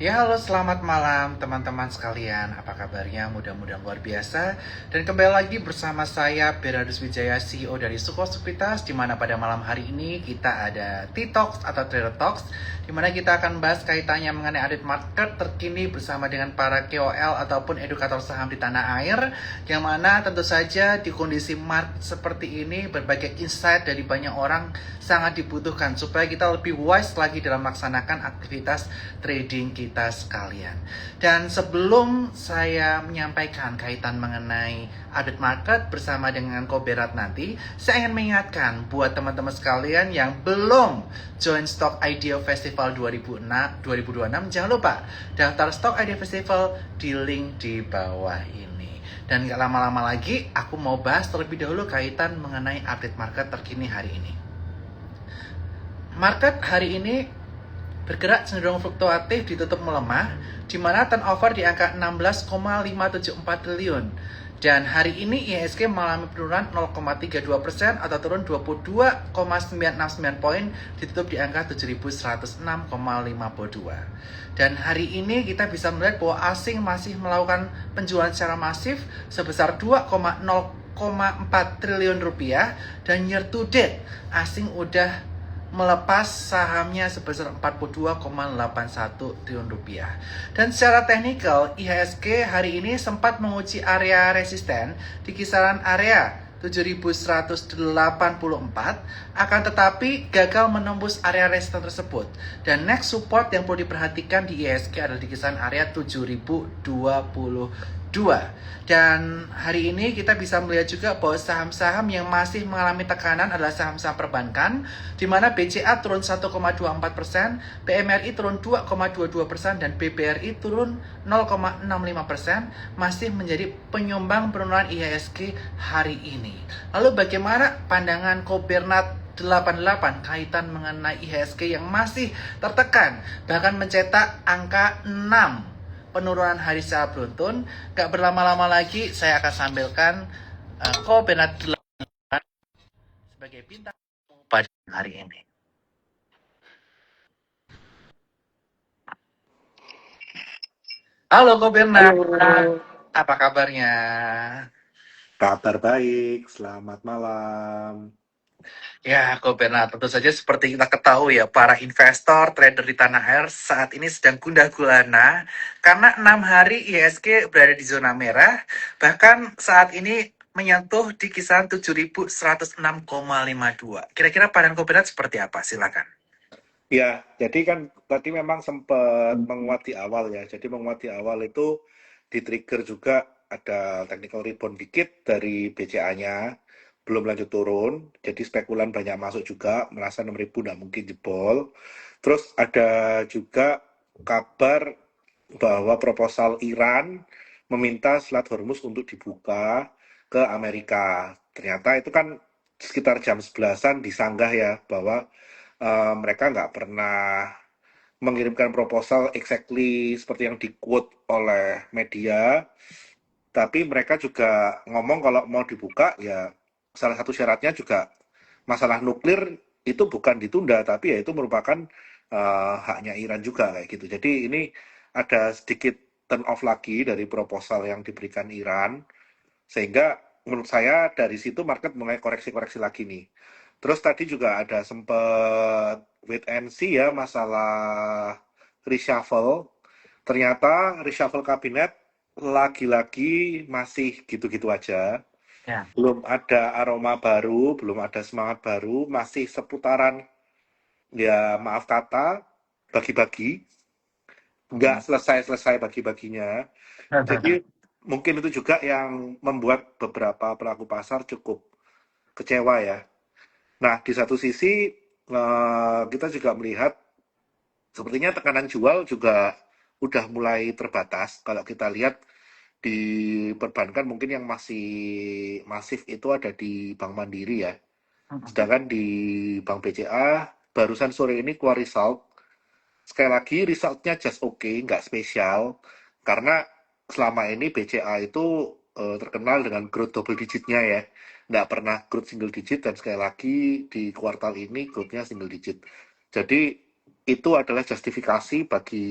Ya halo, selamat malam teman-teman sekalian. Apa kabarnya? Mudah-mudahan luar biasa. Dan kembali lagi bersama saya Beradus Wijaya, CEO dari Suko Sekuritas, di mana pada malam hari ini kita ada T-Talks atau Trader Talks, di mana kita akan bahas kaitannya mengenai update market terkini bersama dengan para KOL ataupun edukator saham di tanah air, yang mana tentu saja di kondisi market seperti ini berbagai insight dari banyak orang sangat dibutuhkan supaya kita lebih wise lagi dalam melaksanakan aktivitas trading kita sekalian. Dan sebelum saya menyampaikan kaitan mengenai update market bersama dengan Koberat nanti, saya ingin mengingatkan buat teman-teman sekalian yang belum join Stock Idea Festival 2026, jangan lupa daftar Stock Idea Festival di link di bawah ini. Dan gak lama-lama lagi, aku mau bahas terlebih dahulu kaitan mengenai update market terkini hari ini. Market hari ini bergerak cenderung fluktuatif, ditutup melemah, di mana turnover di angka 16,574 triliun. Dan hari ini IHSG mengalami penurunan 0,32% atau turun 22,969 poin, ditutup di angka 7.106,52. Dan hari ini kita bisa melihat bahwa asing masih melakukan penjualan secara masif sebesar 2,0,4 triliun rupiah, dan year to date asing udah melepas sahamnya sebesar 42,81 triliun rupiah. Dan secara teknikal, IHSG hari ini sempat menguji area resisten di kisaran area 7.184, akan tetapi gagal menembus area resisten tersebut. Dan next support yang perlu diperhatikan di IHSG adalah di kisaran area 7.022. Dan hari ini kita bisa melihat juga bahwa saham-saham yang masih mengalami tekanan adalah saham-saham perbankan, di mana BCA turun 1,24%, PMRI turun 2,22%, dan BBRI turun 0,65%, masih menjadi penyumbang penurunan IHSG hari ini. Lalu bagaimana pandangan Kobernat 88 kaitan mengenai IHSG yang masih tertekan, bahkan mencetak angka 6 penurunan hari secara beruntun? Gak berlama-lama lagi, saya akan sambilkan Kobernat 88 sebagai bintang pada hari ini. Halo Kobernat, apa kabarnya? Kabar baik, selamat malam. Ya, Kobernat, tentu saja seperti kita ketahui ya, para investor, trader di tanah air saat ini sedang gundah gulana karena 6 hari IHSG berada di zona merah, bahkan saat ini menyentuh di kisaran 7.106,52. Kira-kira pandangan Kobernat seperti apa? Silakan. Ya, jadi kan tadi memang sempat menguat di awal ya. Jadi menguat di awal itu di-trigger juga ada technical rebound dikit dari BCA-nya, belum lanjut turun. Jadi spekulan banyak masuk juga, merasa 6.000 nggak mungkin jebol. Terus ada juga kabar bahwa proposal Iran meminta Selat Hormuz untuk dibuka ke Amerika. Ternyata itu kan sekitar jam 11-an disanggah ya bahwa mereka nggak pernah mengirimkan proposal exactly seperti yang di-quote oleh media, tapi mereka juga ngomong kalau mau dibuka ya salah satu syaratnya juga masalah nuklir itu bukan ditunda, tapi ya itu merupakan haknya Iran juga kayak gitu. Jadi ini ada sedikit turn off lagi dari proposal yang diberikan Iran, sehingga menurut saya dari situ market mulai koreksi-koreksi lagi nih. Terus tadi juga ada sempat wait and see ya masalah reshuffle. Ternyata reshuffle kabinet lagi-lagi masih gitu-gitu aja. Ya. Belum ada aroma baru, belum ada semangat baru, masih seputaran ya maaf kata bagi-bagi, nggak selesai-selesai bagi-baginya. Jadi mungkin itu juga yang membuat beberapa pelaku pasar cukup kecewa ya. Nah, di satu sisi kita juga melihat sepertinya tekanan jual juga udah mulai terbatas. Kalau kita lihat di perbankan mungkin yang masih masif itu ada di Bank Mandiri ya. Sedangkan di Bank BCA barusan sore ini keluar result. Sekali lagi resultnya just okay, nggak spesial. Karena selama ini BCA itu terkenal dengan growth double digitnya ya. Nggak pernah growth single digit, dan sekali lagi di kuartal ini growthnya single digit. Jadi itu adalah justifikasi bagi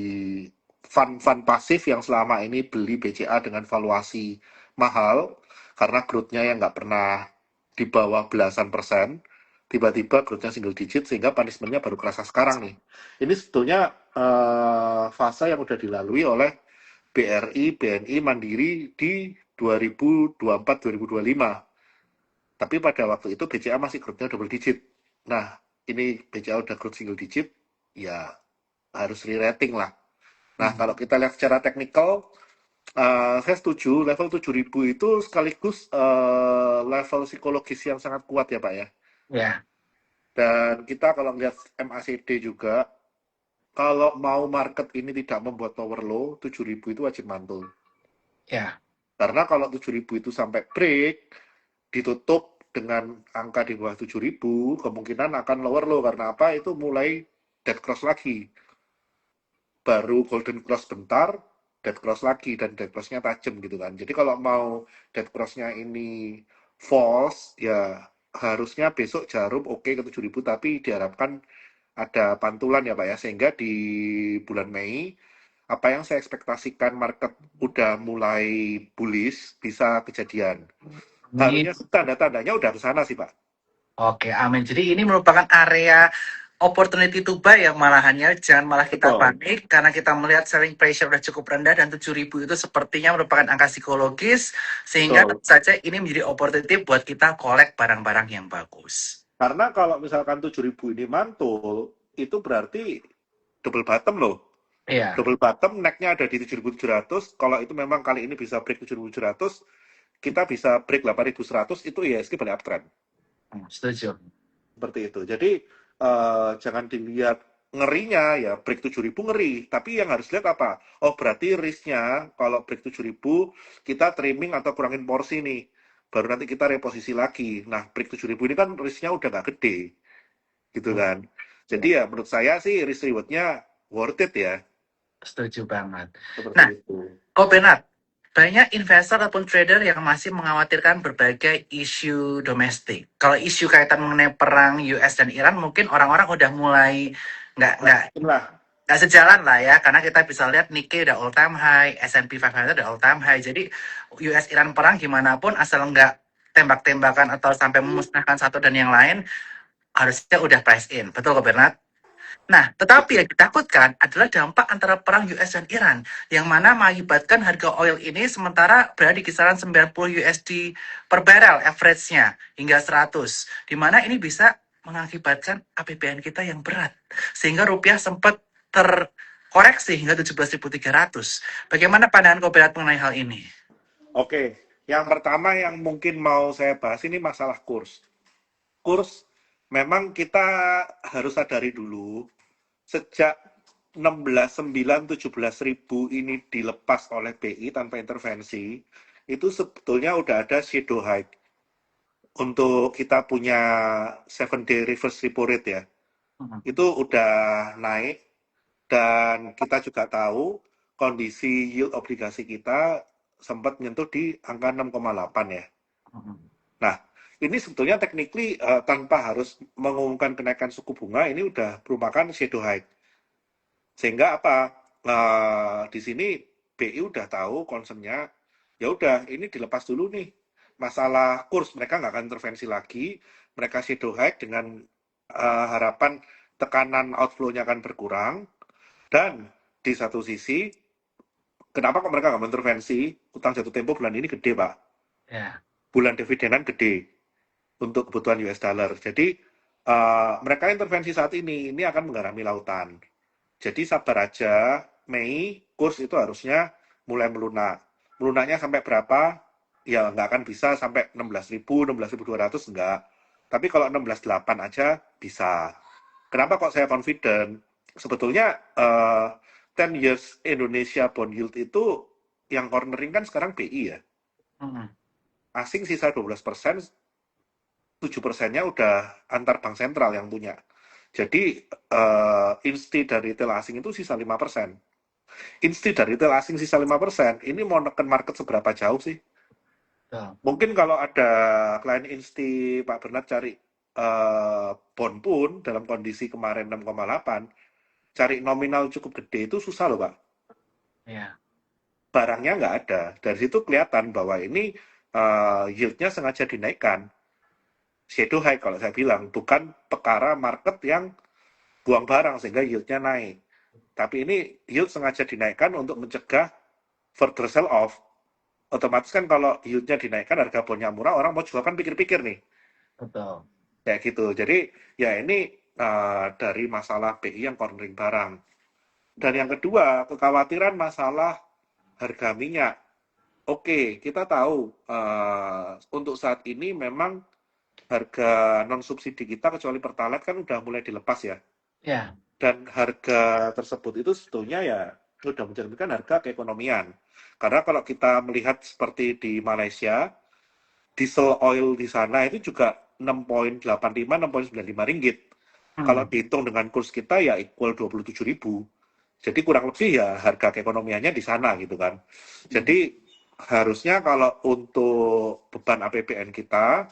fund pasif yang selama ini beli BCA dengan valuasi mahal karena growth-nya yang nggak pernah di bawah belasan persen, tiba-tiba growth-nya single digit sehingga punishment-nya baru kerasa sekarang nih. Ini sebetulnya fase yang udah dilalui oleh BRI, BNI, Mandiri di 2024-2025. Tapi pada waktu itu BCA masih growth-nya double digit. Nah, ini BCA udah growth single digit, ya harus re-rating lah. Nah, Hmm. kalau kita lihat secara teknikal, saya setuju level 7.000 itu sekaligus level psikologis yang sangat kuat ya Pak ya. Ya, Dan kita kalau melihat MACD juga, kalau mau market ini tidak membuat tower low, 7.000 itu wajib mantul. ya. Karena kalau 7.000 itu sampai break, ditutup dengan angka di bawah 7.000, kemungkinan akan lower low. Karena apa? Itu mulai dead cross lagi. Baru golden cross bentar, dead cross lagi, dan dead cross-nya tajam gitu kan. Jadi kalau mau dead cross-nya ini false, ya harusnya besok jarum oke ke 7.000, tapi diharapkan ada pantulan ya Pak ya, sehingga di bulan Mei, apa yang saya ekspektasikan market udah mulai bullish, bisa kejadian. Amin. Harusnya tanda-tandanya udah ke sana sih Pak. Oke, amin. Jadi ini merupakan area opportunity to buy yang malahannya jangan malah kita Betul, panik karena kita melihat selling pressure sudah cukup rendah dan 7.000 itu sepertinya merupakan angka psikologis sehingga betul. tentu saja ini menjadi opportunity buat kita collect barang-barang yang bagus. Karena kalau misalkan 7.000 ini mantul, itu berarti double bottom loh. Iya, Double bottom neck-nya ada di 7.700. Kalau itu memang kali ini bisa break 7.700, kita bisa break 8.100, itu IHSG balik uptrend. setuju. Seperti itu. Jadi jangan dilihat ngerinya ya break 7.000 ngeri, tapi yang harus lihat apa? Oh berarti risknya kalau break 7.000 kita trimming atau kurangin porsi nih. Baru nanti kita reposisi lagi. Nah break 7.000 ini kan risknya udah nggak gede gitu kan. Iya, Jadi ya menurut saya sih risk rewardnya worth it ya. setuju banget. Seperti Nah, itu. kok Bernard, banyak investor ataupun trader yang masih mengkhawatirkan berbagai isu domestik. Kalau isu kaitan mengenai perang US dan Iran, mungkin orang-orang udah mulai nggak Nah, nggak inilah. nggak sejalan lah ya, karena kita bisa lihat Nikkei udah all time high, S&P 500 udah all time high. Jadi US Iran perang gimana pun asal nggak tembak-tembakan atau sampai memusnahkan satu dan yang lain, harusnya udah price in. Betul kok Bernard? Nah, tetapi yang ditakutkan adalah dampak antara perang US dan Iran, yang mana mengakibatkan harga oil ini sementara berada di kisaran 90 USD per barrel average-nya hingga 100, di mana ini bisa mengakibatkan APBN kita yang berat, sehingga rupiah sempat terkoreksi hingga 17.300. Bagaimana pandangan kau Berat mengenai hal ini? Oke, yang pertama yang mungkin mau saya bahas ini masalah kurs. Kurs memang kita harus sadari dulu sejak 16.900 17.000 ini dilepas oleh BI tanpa intervensi, itu sebetulnya udah ada shadow high untuk kita punya 7-day reverse repo rate ya. Hmm. Itu udah naik dan kita juga tahu kondisi yield obligasi kita sempat menyentuh di angka 6,8 ya. Nah, ini sebetulnya technically tanpa harus mengumumkan kenaikan suku bunga ini udah merupakan shadow high. Sehingga apa? Di sini BI udah tahu concernnya, ya udah ini dilepas dulu nih. Masalah kurs mereka nggak akan intervensi lagi, mereka shadow high dengan harapan tekanan outflow-nya akan berkurang dan di satu sisi kenapa kok mereka nggak mengintervensi? Utang jatuh tempo bulan ini gede Pak, Ya. bulan dividenan gede untuk kebutuhan US dollar. Jadi mereka intervensi saat ini akan menggarami lautan. Jadi sabar aja, Mei kurs itu harusnya mulai melunak. Melunaknya sampai berapa? Ya nggak akan bisa sampai 16.000, 16.200 enggak. Tapi kalau 16.800 aja bisa. Kenapa kok saya confident? Sebetulnya 10 years Indonesia bond yield itu yang cornering kan sekarang BI ya. Hmm. Asing sisa 12%, 7%-nya udah antar bank sentral yang punya. Jadi insti dari retail asing itu sisa 5%. Insti dari retail asing sisa 5%, ini mau neken market seberapa jauh sih? Betul. Mungkin kalau ada klien insti Pak Bernard cari bond pun dalam kondisi kemarin 6,8, cari nominal cukup gede itu susah loh Pak. Ya, Barangnya nggak ada. Dari situ kelihatan bahwa ini yield-nya sengaja dinaikkan. Shadow high kalau saya bilang, bukan perkara market yang buang barang sehingga yield-nya naik. Tapi ini yield sengaja dinaikkan untuk mencegah further sell off. Otomatis kan kalau yield-nya dinaikkan, harga bondnya murah, orang mau jual kan pikir-pikir nih. betul. Kayak gitu. Jadi ya ini dari masalah BI yang cornering barang. Dan yang kedua, kekhawatiran masalah harga minyak. Oke, kita tahu untuk saat ini memang harga non subsidi kita kecuali Pertalite kan udah mulai dilepas ya. Ya, Dan harga tersebut itu sebetulnya ya sudah mencerminkan harga keekonomian. Karena kalau kita melihat seperti di Malaysia, diesel oil di sana itu juga 6,85, 6,95 ringgit. Kalau hmm, dihitung dengan kurs kita ya equal 27.000. Jadi kurang lebih ya harga keekonomiannya di sana gitu kan. Jadi harusnya kalau untuk beban APBN kita,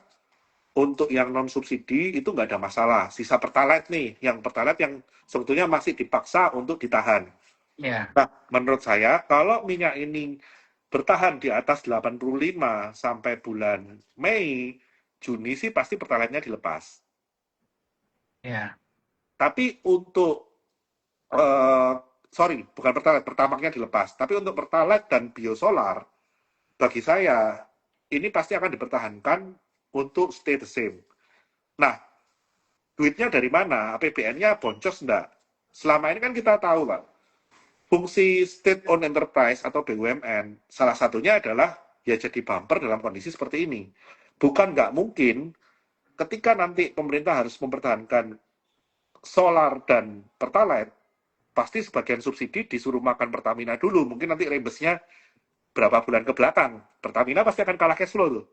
untuk yang non subsidi itu nggak ada masalah. Sisa Pertalite nih, yang Pertalite yang sebetulnya masih dipaksa untuk ditahan. ya, Nah, menurut saya kalau minyak ini bertahan di atas 85 sampai bulan Mei, Juni sih pasti Pertalite-nya dilepas. ya. Tapi untuk eh sorry, bukan Pertalite, Pertamax-nya dilepas. Tapi untuk Pertalite dan biosolar, bagi saya ini pasti akan dipertahankan untuk stay the same. Nah, duitnya dari mana? APBN-nya boncos enggak? Selama ini kan kita tahu, Pak, fungsi state owned enterprise atau BUMN, salah satunya adalah ya jadi bumper dalam kondisi seperti ini. Bukan nggak mungkin ketika nanti pemerintah harus mempertahankan solar dan pertalite, pasti sebagian subsidi disuruh makan Pertamina dulu. Mungkin nanti rebesnya berapa bulan ke belakang. Pertamina pasti akan kalah cash flow tuh.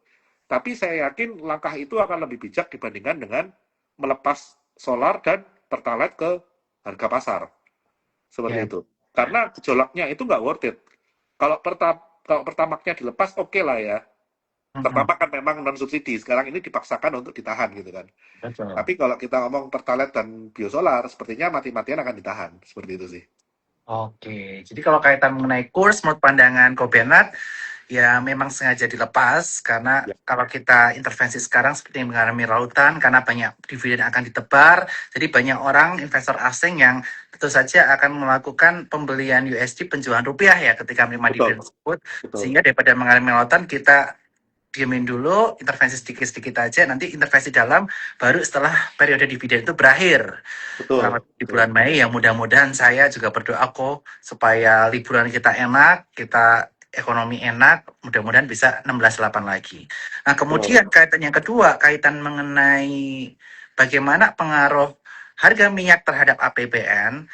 Tapi saya yakin langkah itu akan lebih bijak dibandingkan dengan melepas solar dan pertalite ke harga pasar. Seperti Ya. itu. Karena gejolaknya itu nggak worth it. Kalau kalau pertamaknya dilepas, oke okay lah ya. Mm-mm. Pertama kan memang non subsidi. Sekarang ini dipaksakan untuk ditahan gitu kan. Betul. Tapi kalau kita ngomong pertalite dan biosolar, sepertinya mati-matian akan ditahan. Seperti itu sih. Oke, jadi kalau kaitan mengenai kurs, menurut pandangan Kobenat, ya memang sengaja dilepas karena Ya, kalau kita intervensi sekarang seperti yang mengalami lautan karena banyak dividen akan ditebar, jadi banyak orang investor asing yang tentu saja akan melakukan pembelian USD penjualan rupiah ya ketika menerima dividen betul, tersebut, betul, sehingga daripada mengalami lautan kita diemin dulu, intervensi sedikit-sedikit aja, nanti intervensi dalam baru setelah periode dividen itu berakhir kurang betul, lebih di betul. bulan Mei. Yang mudah-mudahan saya juga berdoa kok supaya liburan kita enak, kita ekonomi enak, mudah-mudahan bisa 16,8 lagi. Nah, Betul. kemudian kaitan yang kedua, kaitan mengenai bagaimana pengaruh harga minyak terhadap APBN,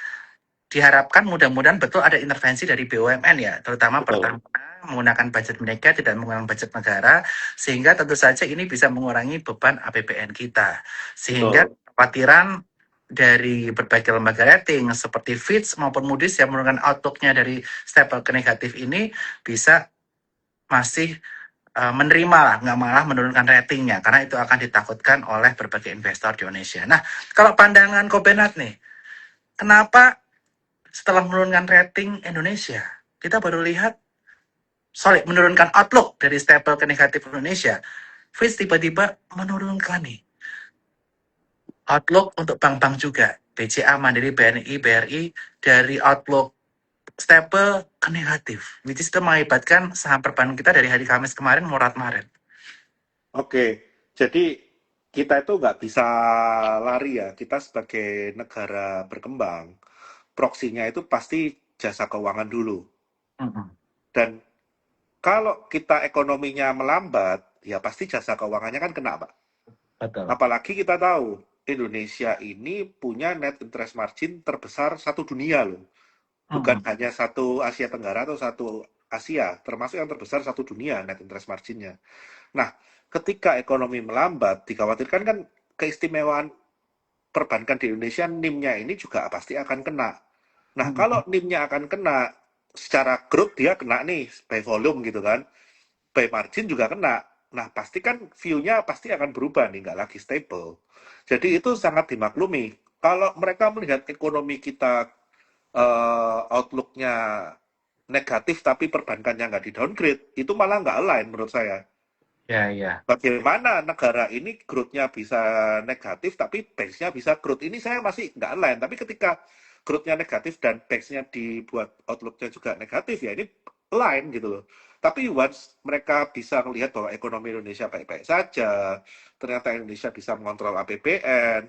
diharapkan mudah-mudahan betul ada intervensi dari BUMN ya, terutama Betul. Pertamina menggunakan budget mereka tidak menggunakan budget negara, sehingga tentu saja ini bisa mengurangi beban APBN kita. Sehingga Betul. kekhawatiran dari berbagai lembaga rating seperti Fitch maupun Moody's yang menurunkan outlook-nya dari stable ke negatif ini bisa masih menerima lah, nggak malah menurunkan ratingnya, karena itu akan ditakutkan oleh berbagai investor di Indonesia. Nah, kalau pandangan Kopenat nih, kenapa setelah menurunkan rating Indonesia, kita baru lihat menurunkan outlook dari stable ke negatif Indonesia. Fitch tiba-tiba menurunkan nih outlook untuk bank-bank juga. BCA, Mandiri, BNI, BRI dari outlook stable ke negatif. Which is itu mengakibatkan saham perbankan kita dari hari Kamis kemarin morat-marit. Oke, jadi kita itu nggak bisa lari ya. Kita sebagai negara berkembang, proksinya itu pasti jasa keuangan dulu. Mm-mm. Dan kalau kita ekonominya melambat, ya pasti jasa keuangannya kan kena, Pak. Betul. Apalagi kita tahu, Indonesia ini punya net interest margin terbesar satu dunia loh. Bukan Mm-mm. hanya satu Asia Tenggara atau satu Asia, termasuk yang terbesar satu dunia net interest marginnya. Nah, ketika ekonomi melambat, dikhawatirkan kan keistimewaan perbankan di Indonesia NIM-nya ini juga pasti akan kena. Nah, kalau Mm-mm. NIM-nya akan kena, secara grup dia kena nih, by volume gitu kan, by margin juga kena. Nah, pasti kan view-nya pasti akan berubah nih, nggak lagi stable. Jadi itu sangat dimaklumi. Kalau mereka melihat ekonomi kita outlook-nya negatif tapi perbankannya nggak di-downgrade, itu malah nggak align menurut saya. Ya, ya. Bagaimana negara ini growth-nya bisa negatif tapi base-nya bisa growth? Ini saya masih nggak align. Tapi ketika growth-nya negatif dan base-nya dibuat outlook-nya juga negatif, ya ini align gitu loh. Tapi once mereka bisa melihat bahwa ekonomi Indonesia baik-baik saja, ternyata Indonesia bisa mengontrol APBN,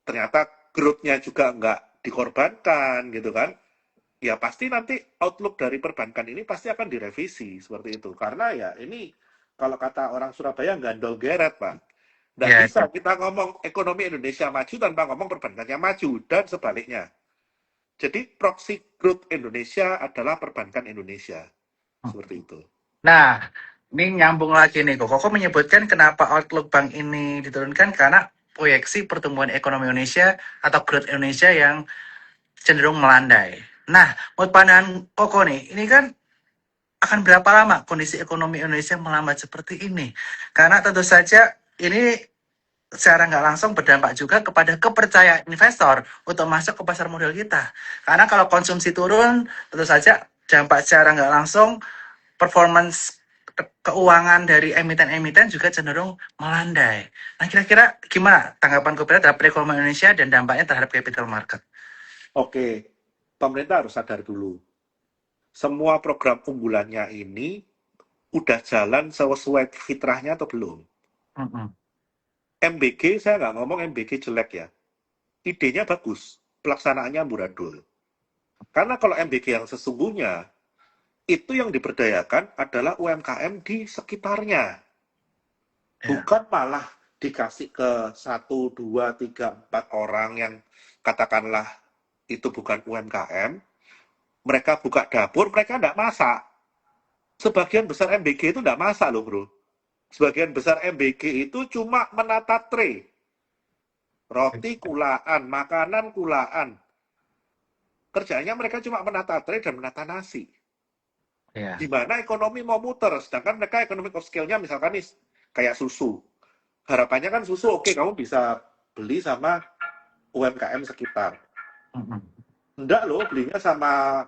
ternyata growth-nya juga nggak dikorbankan gitu kan, ya pasti nanti outlook dari perbankan ini pasti akan direvisi seperti itu. Karena ya ini kalau kata orang Surabaya gandol geret, Pak. Nggak Ya, bisa ya. kita ngomong ekonomi Indonesia maju tanpa ngomong perbankannya maju dan sebaliknya. Jadi proxy growth Indonesia adalah perbankan Indonesia. Seperti itu. Nah, ini nyambung lagi nih, Koko menyebutkan kenapa outlook bank ini diturunkan karena proyeksi pertumbuhan ekonomi Indonesia atau growth Indonesia yang cenderung melandai. Nah, menurut pandangan Koko nih, ini kan akan berapa lama kondisi ekonomi Indonesia melambat seperti ini? Karena tentu saja ini secara nggak langsung berdampak juga kepada kepercayaan investor untuk masuk ke pasar modal kita. Karena kalau konsumsi turun, tentu saja dampak secara nggak langsung performance keuangan dari emiten-emiten juga cenderung melandai. Nah, kira-kira gimana tanggapan Kopra terhadap perekonomian Indonesia dan dampaknya terhadap capital market? Oke, pemerintah harus sadar dulu. Semua program unggulannya ini udah jalan sesuai fitrahnya atau belum? Mm-mm. MBG, saya nggak ngomong MBG jelek ya. Idenya bagus, pelaksanaannya amburadul. Karena kalau MBG yang sesungguhnya, itu yang diberdayakan adalah UMKM di sekitarnya. Ya. Bukan malah dikasih ke 1, 2, 3, 4 orang yang katakanlah itu bukan UMKM, mereka buka dapur, mereka nggak masak. Sebagian besar MBG itu nggak masak loh bro. Sebagian besar MBG itu cuma menata tray. Roti kulaan, makanan kulaan. Kerjanya mereka cuma menata tray dan menata nasi. Ya. Di mana ekonomi mau muter, sedangkan mereka ekonomi scale-nya misalkan nih kayak susu. Harapannya kan susu oke, kamu bisa beli sama UMKM sekitar. Mm-mm. Enggak loh, belinya sama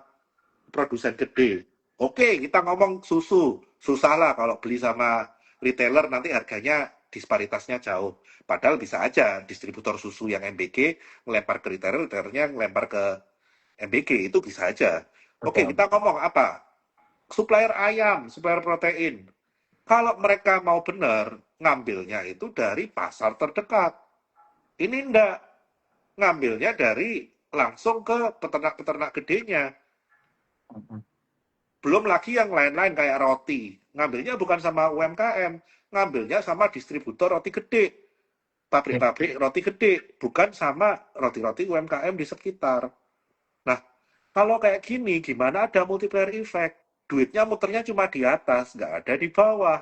produsen gede. Oke, kita ngomong susu. Susah lah kalau beli sama retailer nanti harganya disparitasnya jauh. Padahal bisa aja distributor susu yang MBG ngelempar ke retailer, retailernya ngelempar ke MBG, itu bisa aja. Oke, Betul. kita ngomong apa? Supplier ayam, supplier protein. Kalau mereka mau benar, ngambilnya itu dari pasar terdekat. Ini enggak, ngambilnya dari langsung ke peternak-peternak gedenya. Mm-mm. Belum lagi yang lain-lain kayak roti. Ngambilnya bukan sama UMKM, ngambilnya sama distributor roti gede. Ya. Pabrik-pabrik roti gede, bukan sama roti-roti UMKM di sekitar. Nah, kalau kayak gini, gimana ada multiplier effect? Duitnya muternya cuma di atas, nggak ada di bawah.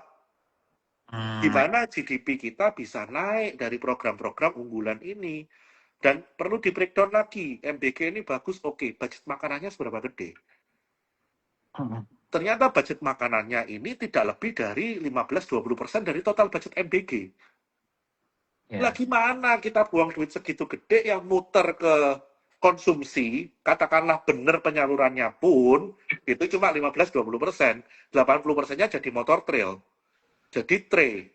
Hmm, Gimana GDP kita bisa naik dari program-program unggulan ini? Dan perlu di breakdown lagi, MBG ini bagus, oke, budget makanannya seberapa gede? mm-mm. Ternyata budget makanannya ini tidak lebih dari 15-20% dari total budget MBG. Lah Ya. gimana kita buang duit segitu gede yang muter ke konsumsi, katakanlah benar penyalurannya pun, itu cuma 15-20%. 80%-nya jadi motor trail, jadi tray,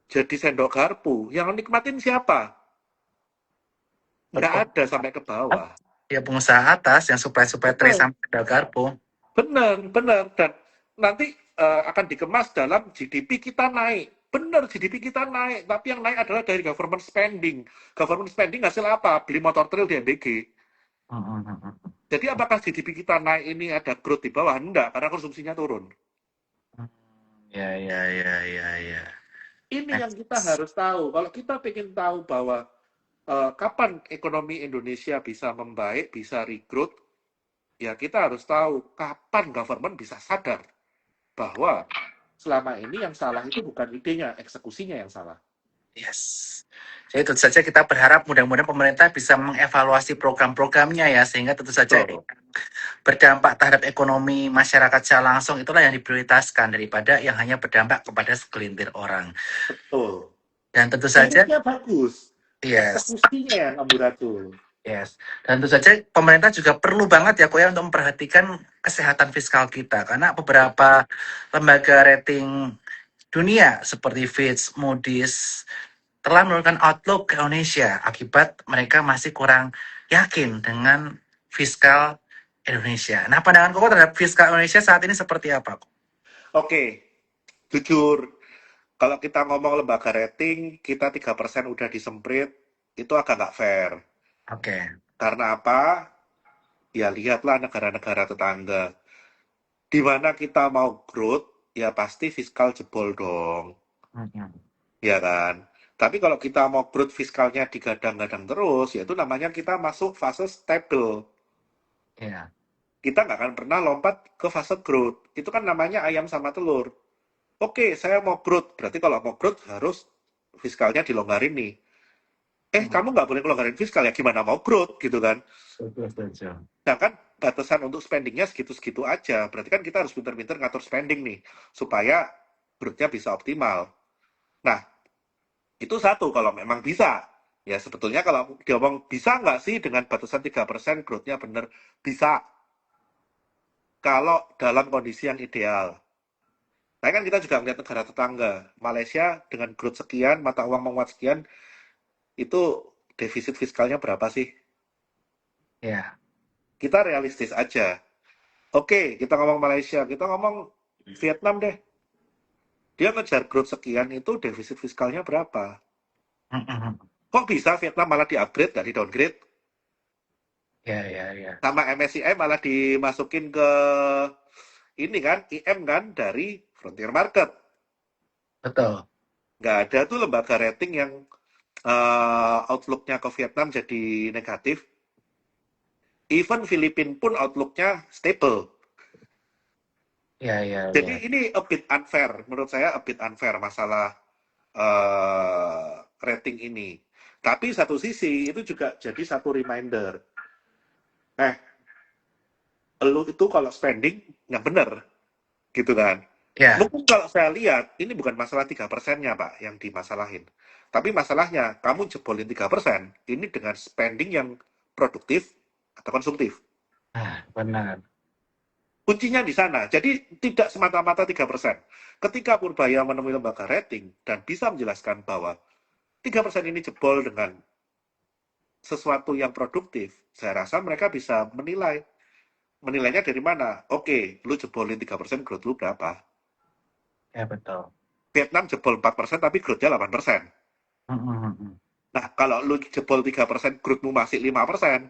jadi sendok garpu. Yang nikmatin siapa? Nggak Betul. ada sampai ke bawah. Ya, pengusaha atas yang supply-supply tray Benar, sampai ke garpu. benar, benar. Dan nanti akan dikemas dalam GDP kita naik. Benar, GDP kita naik. Tapi yang naik adalah dari government spending. Government spending hasil apa? Beli motor trail di MBG. Mm-mm. Jadi apakah GDP kita naik ini ada growth di bawah? Enggak, karena konsumsinya turun. Ya, ya, ya, ya, ya. Ini Nah, yang kita harus tahu. Kalau kita ingin tahu bahwa kapan ekonomi Indonesia bisa membaik, bisa regrowth, ya kita harus tahu kapan government bisa sadar bahwa selama ini yang salah itu bukan idenya, eksekusinya yang salah. yes. Jadi tentu saja kita berharap mudah-mudahan pemerintah bisa mengevaluasi program-programnya ya, sehingga tentu saja Betul, berdampak terhadap ekonomi masyarakat secara langsung itulah yang diprioritaskan daripada yang hanya berdampak kepada segelintir orang. betul. Dan tentu saja, Spiritnya bagus, yes, eksekusinya yang amburadul. Yes. Dan tentu saja pemerintah juga perlu banget ya kok ya untuk memperhatikan kesehatan fiskal kita karena beberapa lembaga rating dunia seperti Fitch, Moody's telah menurunkan outlook ke Indonesia akibat mereka masih kurang yakin dengan fiskal Indonesia. Nah, pandangan Koko terhadap fiskal Indonesia saat ini seperti apa, kok? Oke, jujur, kalau kita ngomong lembaga rating, kita 3% udah disemprit, itu agak nggak fair. Oke. Karena apa? Ya lihatlah negara-negara tetangga. Di mana kita mau growth, ya pasti fiskal jebol dong. Mhm. Ya kan? Tapi kalau kita mau growth fiskalnya digadang-gadang terus, ya itu namanya kita masuk fase stable. Iya. Kita nggak akan pernah lompat ke fase growth. Itu kan namanya ayam sama telur. Oke, saya mau growth. Berarti kalau mau growth harus fiskalnya dilonggarin nih. Mhm. Kamu nggak boleh ngelonggarin fiskal ya gimana mau growth gitu kan. Setuju, setuju. Nah kan batasan untuk spendingnya segitu-segitu aja. Berarti kan kita harus pinter-pinter ngatur spending nih. Supaya growth-nya bisa optimal. Nah, itu satu kalau memang bisa. Ya sebetulnya kalau diomong bisa nggak sih dengan batasan 3% growth-nya bener? Bisa. Kalau dalam kondisi yang ideal. Nah kan kita juga melihat negara tetangga. Malaysia dengan growth sekian, mata uang menguat sekian, itu defisit fiskalnya berapa sih? Iya. Kita realistis aja. Oke, kita ngomong Malaysia, kita ngomong Vietnam deh. Dia ngejar growth sekian itu defisit fiskalnya berapa? Mhm. Kok bisa Vietnam malah di-upgrade, nggak di-downgrade? Iya, iya, iya. Sama MSCI malah dimasukin ke ini kan, IM kan, dari Frontier Market. Betul. Nggak ada tuh lembaga rating yang outlook-nya ke Vietnam jadi negatif. Even Filipina pun outlook-nya stable. Iya, iya, iya. Jadi ini a bit unfair, menurut saya a bit unfair masalah rating ini. Tapi satu sisi itu juga jadi satu reminder. Eh, lu itu kalau spending yang benar, gitu kan. Iya. Mungkin kalau saya lihat, ini bukan masalah 3%-nya, Pak, yang dimasalahin. Tapi masalahnya, kamu jebolin 3%, ini dengan spending yang produktif atau konsumtif. Ah, benar. Kuncinya di sana. Jadi tidak semata-mata 3%. Ketika Purbaya menemui lembaga rating dan bisa menjelaskan bahwa 3% ini jebol dengan sesuatu yang produktif, saya rasa mereka bisa menilai. Menilainya dari mana? Oke, lu jebolin 3%, growth lu berapa? Ya, betul. Vietnam jebol 4% tapi growth-nya 8%. Mhm, mhm. Nah, kalau lu jebol 3%, growth-mu masih 5%,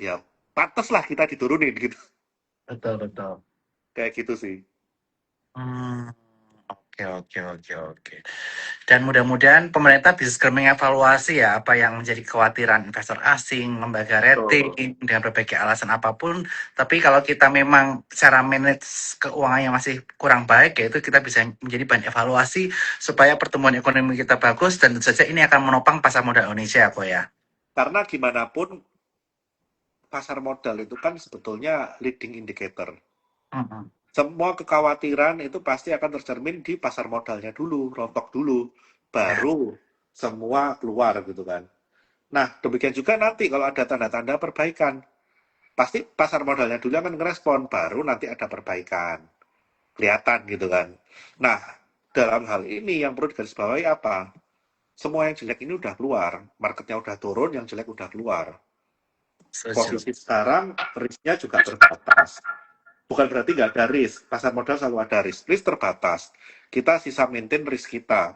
ya pantas lah kita diturunin gitu. Betul, betul. Kayak gitu sih. Hmm, oke, oke, oke, oke. Dan mudah-mudahan pemerintah bisa segera mengevaluasi ya apa yang menjadi kekhawatiran investor asing, lembaga rating, Betul. dengan berbagai alasan apapun. Tapi kalau kita memang cara manage keuangannya masih kurang baik, yaitu kita bisa menjadi bahan evaluasi supaya pertumbuhan ekonomi kita bagus dan tentu saja ini akan menopang pasar modal Indonesia, kok ya. Karena gimana pun pasar modal itu kan sebetulnya leading indicator. Mm-mm. Semua kekhawatiran itu pasti akan tercermin di pasar modalnya dulu, rontok dulu, Ya, baru semua keluar gitu kan. Nah, demikian juga nanti kalau ada tanda-tanda perbaikan, pasti pasar modalnya dulu akan ngerespon, baru nanti ada perbaikan. Kelihatan gitu kan. Nah, dalam hal ini yang perlu digarisbawahi apa? Semua yang jelek ini udah keluar, marketnya udah turun, yang jelek udah keluar. setuju. Posisi sekarang, risknya juga terbatas. Bukan berarti nggak ada risk, pasar modal selalu ada risk. Risk terbatas. Kita sisa maintain risk kita.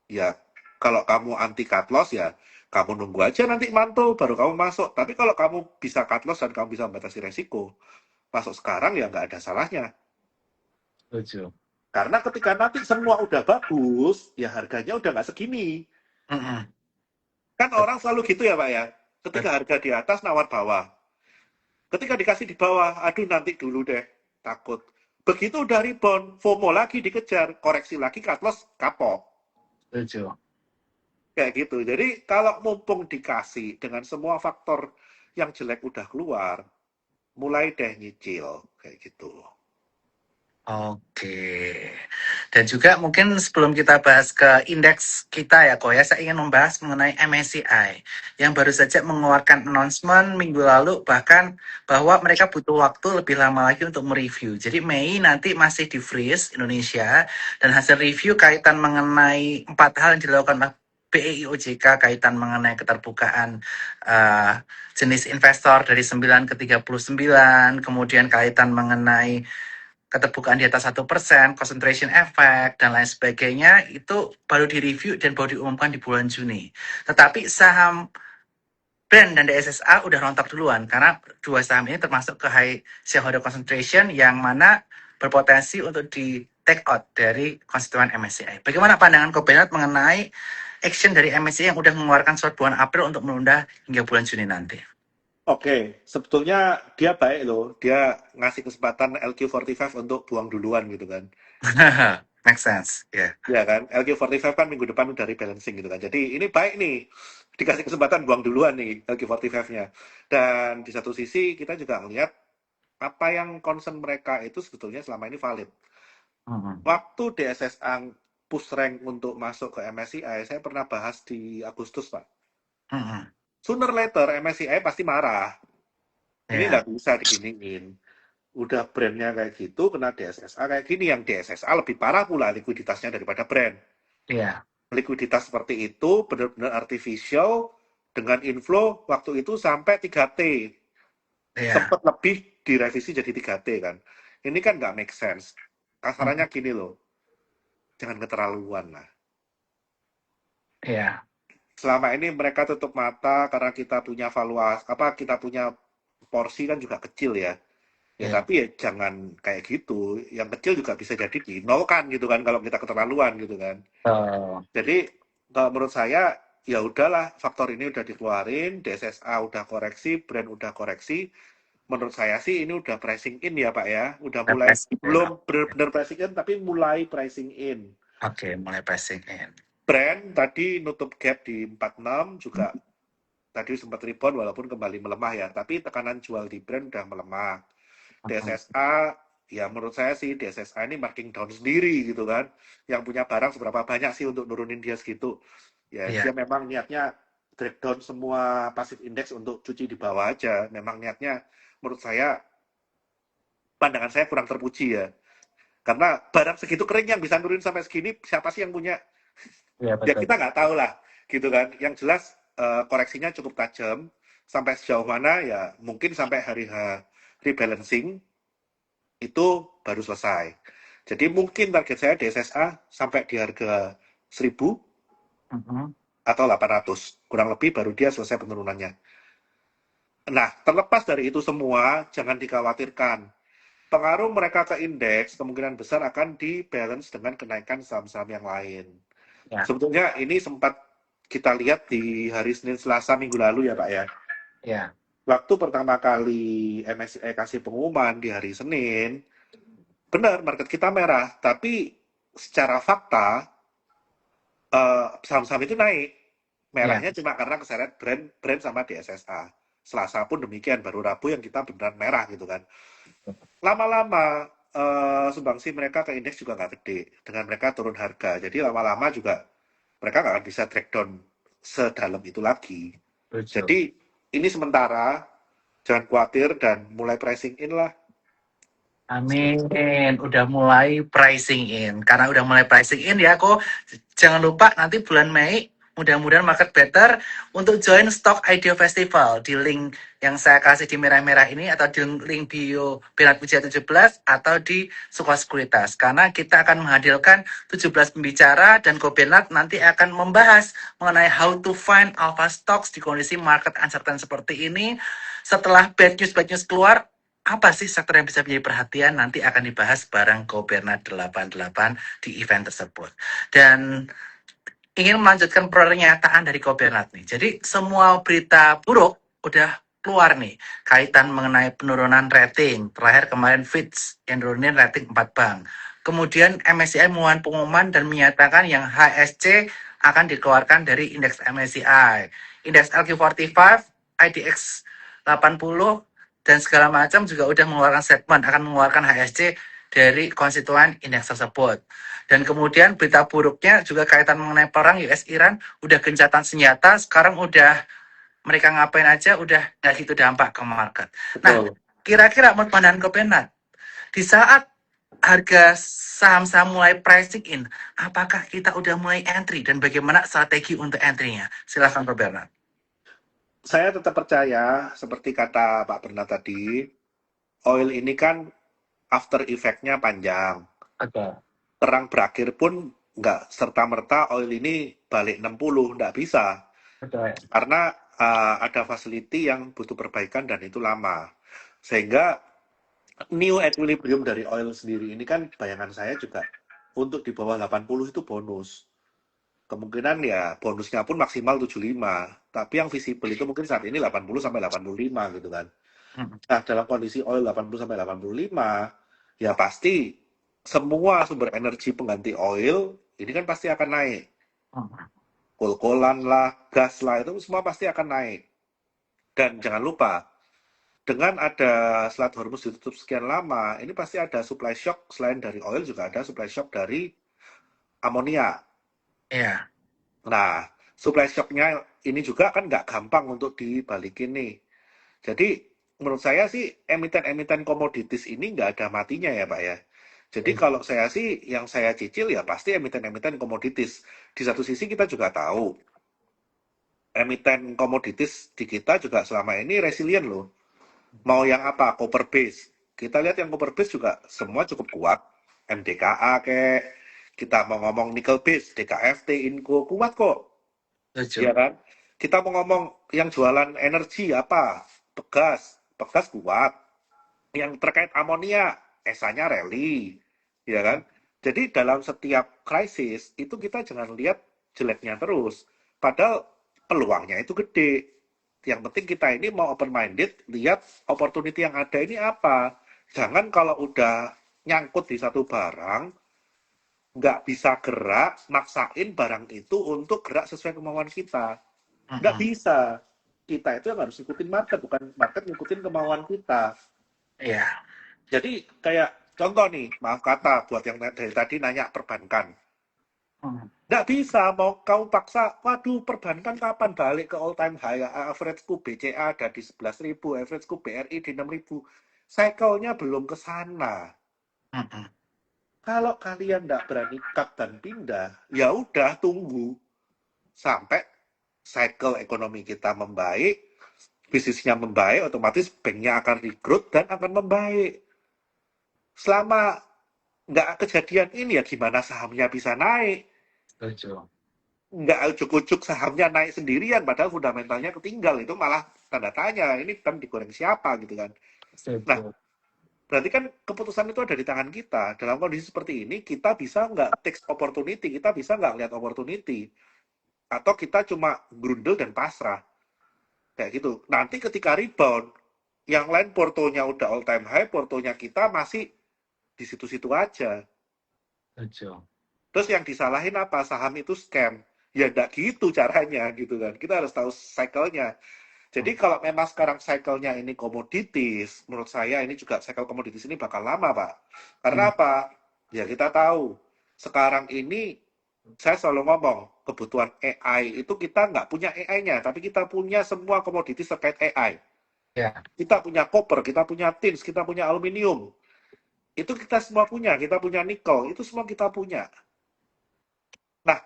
Ya, kalau kamu anti cut loss ya, kamu nunggu aja nanti mantul, baru kamu masuk. Tapi kalau kamu bisa cut loss dan kamu bisa membatasi resiko, masuk sekarang ya nggak ada salahnya. Setuju. Karena ketika nanti semua udah bagus, ya harganya udah nggak segini. Mm-mm. Kan orang selalu gitu ya Pak ya. Ketika Bet- harga di atas, nawar bawah. Ketika dikasih di bawah, aduh nanti dulu deh, takut. Begitu udah rebound, FOMO lagi dikejar, koreksi lagi, cut loss, kapok. Setuju. Kayak gitu. Jadi kalau mumpung dikasih dengan semua faktor yang jelek udah keluar, mulai deh nyicil. Kayak gitu. Oke. Dan juga mungkin sebelum kita bahas ke indeks kita ya, Ko ya, saya ingin membahas mengenai MSCI yang baru saja mengeluarkan announcement minggu lalu bahkan bahwa mereka butuh waktu lebih lama lagi untuk mereview. Jadi Mei nanti masih di freeze Indonesia dan hasil review kaitan mengenai 4 hal yang dilakukan oleh BEI OJK kaitan mengenai keterbukaan uh, jenis investor dari 9 ke 39, kemudian kaitan mengenai keterbukaan di atas 1%, concentration effect, dan lain sebagainya, itu baru direview dan baru diumumkan di bulan Juni. Tetapi saham Brand dan DSSA udah rontok duluan, karena dua saham ini termasuk ke high shareholder concentration yang mana berpotensi untuk di take out dari konstituen MSCI. Bagaimana pandangan Kopenat mengenai action dari MSCI yang udah mengeluarkan surat bulan April untuk menunda hingga bulan Juni nanti? Oke, sebetulnya dia baik loh. Dia ngasih kesempatan LQ45 untuk buang duluan gitu kan. Make sense, ya. Ya kan, LQ45 kan minggu depan udah rebalancing gitu kan. Jadi ini baik nih, dikasih kesempatan buang duluan nih LQ45-nya. Dan di satu sisi kita juga melihat apa yang concern mereka itu sebetulnya selama ini valid. Mhm. Waktu DSSA push rank untuk masuk ke MSCI, saya pernah bahas di Agustus, Pak. Mhm. Sooner later MSCI pasti marah. Ini Ya, nggak bisa diginiin. Udah brandnya kayak gitu, kena DSSA kayak gini. Yang DSSA lebih parah pula likuiditasnya daripada brand. iya, Likuiditas seperti itu benar-benar artificial dengan inflow waktu itu sampai 3T. iya. Sempat lebih direvisi jadi 3T kan. Ini kan nggak make sense. Kasarannya Mhm. gini loh, jangan keterlaluan lah. Iya, Selama ini mereka tutup mata karena kita punya valuasi, apa kita punya porsi kan juga kecil ya. Ya iya. tapi ya jangan kayak gitu. Yang kecil juga bisa jadi dinolkan gitu kan kalau kita keterlaluan gitu kan. Oh, Jadi kalau menurut saya ya udahlah faktor ini udah dikeluarin, DSSA udah koreksi, brand udah koreksi. Menurut saya sih ini udah pricing in ya Pak ya. Udah mulai pricing in. belum benar-benar pricing in tapi mulai pricing in. Oke, mulai pricing in. Brand tadi nutup gap di 46 juga tadi sempat rebound walaupun kembali melemah ya. Tapi tekanan jual di brand udah melemah. Mhm. DSSA ya menurut saya sih DSSA ini marking down sendiri gitu kan. Yang punya barang seberapa banyak sih untuk nurunin dia segitu. Ya Iya, dia memang niatnya drag down semua pasif index untuk cuci di bawah aja. Memang niatnya menurut saya pandangan saya kurang terpuji ya. Karena barang segitu kering yang bisa nurunin sampai segini siapa sih yang punya? iya Ya betul. kita nggak tahu lah gitu kan. Yang jelas koreksinya cukup tajam sampai sejauh mana ya mungkin sampai hari H rebalancing itu baru selesai. Jadi mungkin target saya DSSA sampai di harga 1000 Mhm. atau 800. Kurang lebih baru dia selesai penurunannya. Nah, terlepas dari itu semua, jangan dikhawatirkan. Pengaruh mereka ke indeks kemungkinan besar akan dibalance dengan kenaikan saham-saham yang lain. Ya, Sebetulnya ini sempat kita lihat di hari Senin Selasa minggu lalu ya Pak ya. ya, Waktu pertama kali MSCI kasih pengumuman di hari Senin, benar market kita merah, tapi secara fakta saham-saham itu naik. ya. Merahnya cuma karena keseret brand sama DSSA. Selasa pun demikian, baru Rabu yang kita beneran merah gitu kan. Lama-lama sumbangsi mereka ke indeks juga nggak gede dengan mereka turun harga. Jadi lama-lama juga mereka nggak akan bisa track down sedalam itu lagi. Lucu. Jadi ini sementara, jangan khawatir dan mulai pricing in lah. Amin. Udah mulai pricing in. Karena udah mulai pricing in ya, kok jangan lupa nanti bulan Mei mudah-mudahan market better untuk join Stock IDEO Festival di link yang saya kasih di merah-merah ini atau di link bio Pirat Puja 17 atau di Suka Sekuritas karena kita akan menghadirkan 17 pembicara dan Kobenat nanti akan membahas mengenai how to find alpha stocks di kondisi market uncertain seperti ini. Setelah bad news keluar, apa sih sektor yang bisa menjadi perhatian nanti akan dibahas bareng Koberna 88 di event tersebut. Dan ingin melanjutkan pernyataan dari Kobernat nih. Jadi semua berita buruk udah keluar nih kaitan mengenai penurunan rating. Terakhir kemarin Fitch yang nurunin rating 4 bank. Kemudian MSCI mengeluarkan pengumuman dan menyatakan yang HSC akan dikeluarkan dari indeks MSCI. Indeks LQ45, IDX 80 dan segala macam juga udah mengeluarkan statement akan mengeluarkan HSC dari konstituen indeks tersebut. Dan kemudian berita buruknya juga kaitan mengenai perang US Iran, udah gencatan senjata, sekarang udah mereka ngapain aja udah nggak gitu dampak ke market. Nah, Betul. kira-kira menurut pandangan Kopenat, di saat harga saham-saham mulai pricing in, apakah kita udah mulai entry dan bagaimana strategi untuk entry-nya? Silahkan Pak Bernard. Saya tetap percaya, seperti kata Pak Bernard tadi, oil ini kan after effect-nya panjang. Oke. Perang berakhir pun nggak serta-merta oil ini balik 60, nggak bisa. Betul. Karena ada facility yang butuh perbaikan dan itu lama. Sehingga new equilibrium dari oil sendiri ini kan bayangan saya juga untuk di bawah 80 itu bonus. Kemungkinan ya bonusnya pun maksimal 75. Tapi yang visible itu mungkin saat ini 80 sampai 85 gitu kan. Hmm. Nah, dalam kondisi oil 80 sampai 85, ya pasti semua sumber energi pengganti oil ini kan pasti akan naik. Hmm. Kol-kolan lah, gas lah, itu semua pasti akan naik. Dan jangan lupa, dengan ada Selat Hormuz ditutup sekian lama, ini pasti ada supply shock, selain dari oil juga ada supply shock dari amonia. Iya. Nah, supply shocknya ini juga kan nggak gampang untuk dibalikin nih. Jadi menurut saya sih emiten-emiten komoditis ini nggak ada matinya ya Pak ya. Jadi kalau saya sih yang saya cicil ya pasti emiten-emiten komoditis. Di satu sisi kita juga tahu emiten komoditis di kita juga selama ini resilient loh. Mau yang apa? Copper base. Kita lihat yang copper base juga semua cukup kuat. MDKA kayak kita mau ngomong nickel base, DKFT, Inco kuat kok. Iya Setuju. kan? Kita mau ngomong yang jualan energi apa? Pegas, Pegas kuat. Yang terkait amonia, esanya rally, ya kan? Jadi dalam setiap krisis itu kita jangan lihat jeleknya terus. Padahal peluangnya itu gede. Yang penting kita ini mau open minded, lihat opportunity yang ada ini apa. Jangan kalau udah nyangkut di satu barang, nggak bisa gerak, maksain barang itu untuk gerak sesuai kemauan kita. Nggak Mm-mm. bisa. Kita itu yang harus ikutin market, bukan market ngikutin kemauan kita. Iya. Jadi kayak contoh nih, maaf kata buat yang dari tadi nanya perbankan. Hmm. Nggak bisa, mau kau paksa, waduh perbankan kapan balik ke all time high, average-ku BCA ada di 11.000, average-ku BRI di 6.000. Cycle-nya belum ke sana. Mm-mm. Kalau kalian nggak berani cut dan pindah, ya udah tunggu sampai cycle ekonomi kita membaik, bisnisnya membaik, otomatis banknya akan regrowth dan akan membaik. Selama nggak kejadian ini ya gimana sahamnya bisa naik? Setuju. Nggak ujuk-ujuk sahamnya naik sendirian, padahal fundamentalnya ketinggal. Itu malah tanda tanya, ini kan digoreng siapa gitu kan. Nah, Setuju. berarti kan keputusan itu ada di tangan kita. Dalam kondisi seperti ini, kita bisa nggak take opportunity, kita bisa nggak lihat opportunity. Atau kita cuma grundel dan pasrah. Kayak gitu. Nanti ketika rebound, yang lain portonya udah all time high, portonya kita masih di situ-situ aja. Setuju. Terus yang disalahin apa? Saham itu scam. Ya enggak gitu caranya gitu kan. Kita harus tahu cycle-nya. Jadi Hmm. kalau memang sekarang cycle-nya ini komoditis, menurut saya ini juga cycle komoditis ini bakal lama, Pak. Karena Hmm. apa? Ya kita tahu. Sekarang ini saya selalu ngomong, kebutuhan AI itu kita nggak punya AI-nya, tapi kita punya semua komoditis terkait AI. Ya. Kita punya copper, kita punya tins, kita punya aluminium. Itu kita semua punya, kita punya nikel, itu semua kita punya. Nah,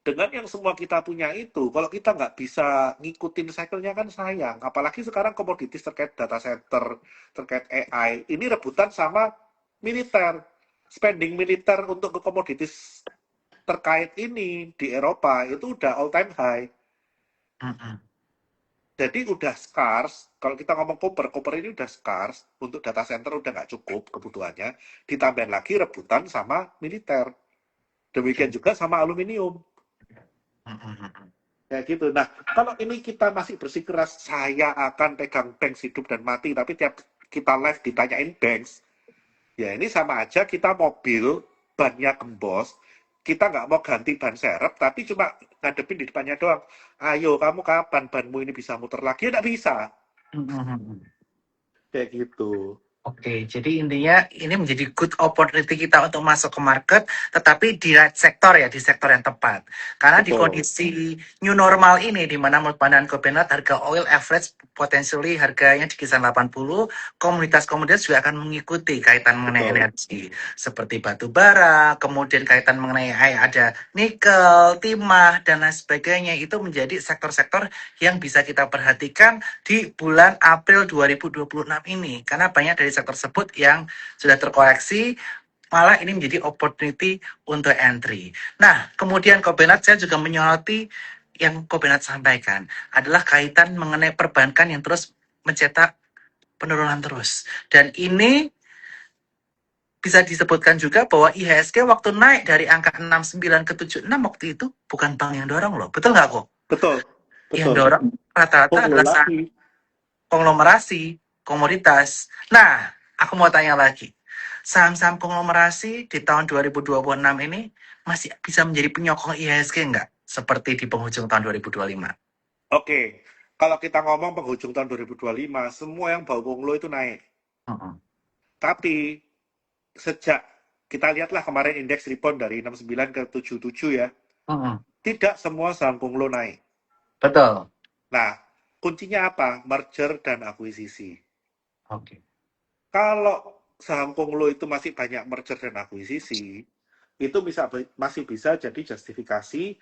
dengan yang semua kita punya itu, kalau kita nggak bisa ngikutin cycle-nya kan sayang. Apalagi sekarang komoditis terkait data center, terkait AI, ini rebutan sama militer. Spending militer untuk ke komoditis terkait ini di Eropa itu udah all time high. Mm-mm. Jadi udah scarce, kalau kita ngomong copper, copper ini udah scarce, untuk data center udah nggak cukup kebutuhannya, ditambah lagi rebutan sama militer. Demikian juga sama aluminium. Mm-mm. Kayak gitu. Nah, kalau ini kita masih bersikeras, saya akan pegang banks hidup dan mati, tapi tiap kita live ditanyain banks, ya ini sama aja kita mobil, bannya gembos, kita nggak mau ganti ban serep, tapi cuma ngadepin di depannya doang. Ayo, kamu kapan banmu ini bisa muter lagi? Ya nggak bisa. Mm-mm. Kayak gitu. Oke, jadi intinya ini menjadi good opportunity kita untuk masuk ke market, tetapi di right sektor ya, di sektor yang tepat. Karena di Betul, kondisi new normal ini, di mana menurut pandangan Kopenat harga oil average potentially harganya di kisaran 80, komunitas-komunitas juga akan mengikuti kaitan mengenai betul. energi, seperti batu bara, kemudian kaitan mengenai ada nikel, timah, dan lain sebagainya. Itu menjadi sektor-sektor yang bisa kita perhatikan di bulan April 2026 ini karena banyak dari sektor tersebut yang sudah terkoreksi malah ini menjadi opportunity untuk entry. Nah, kemudian Kobenat saya juga menyoroti yang Kobenat sampaikan adalah kaitan mengenai perbankan yang terus mencetak penurunan terus. Dan ini bisa disebutkan juga bahwa IHSG waktu naik dari angka 69 ke 76 waktu itu bukan bank yang dorong loh. Betul nggak kok? Betul, Yang betul. dorong rata-rata adalah Kumulasi. konglomerasi, komoditas. Nah, aku mau tanya lagi. Saham-saham konglomerasi di tahun 2026 ini masih bisa menjadi penyokong IHSG nggak? Seperti di penghujung tahun 2025. Oke, kalau kita ngomong penghujung tahun 2025, semua yang bau punglo itu naik. Mm-mm. Tapi sejak kita lihatlah kemarin indeks rebound dari 69 ke 77 ya, Mm-mm. tidak semua saham punglo naik. Betul. Nah, kuncinya apa? Merger dan akuisisi. Oke. Kalau saham punglo itu masih banyak merger dan akuisisi, itu masih bisa jadi justifikasi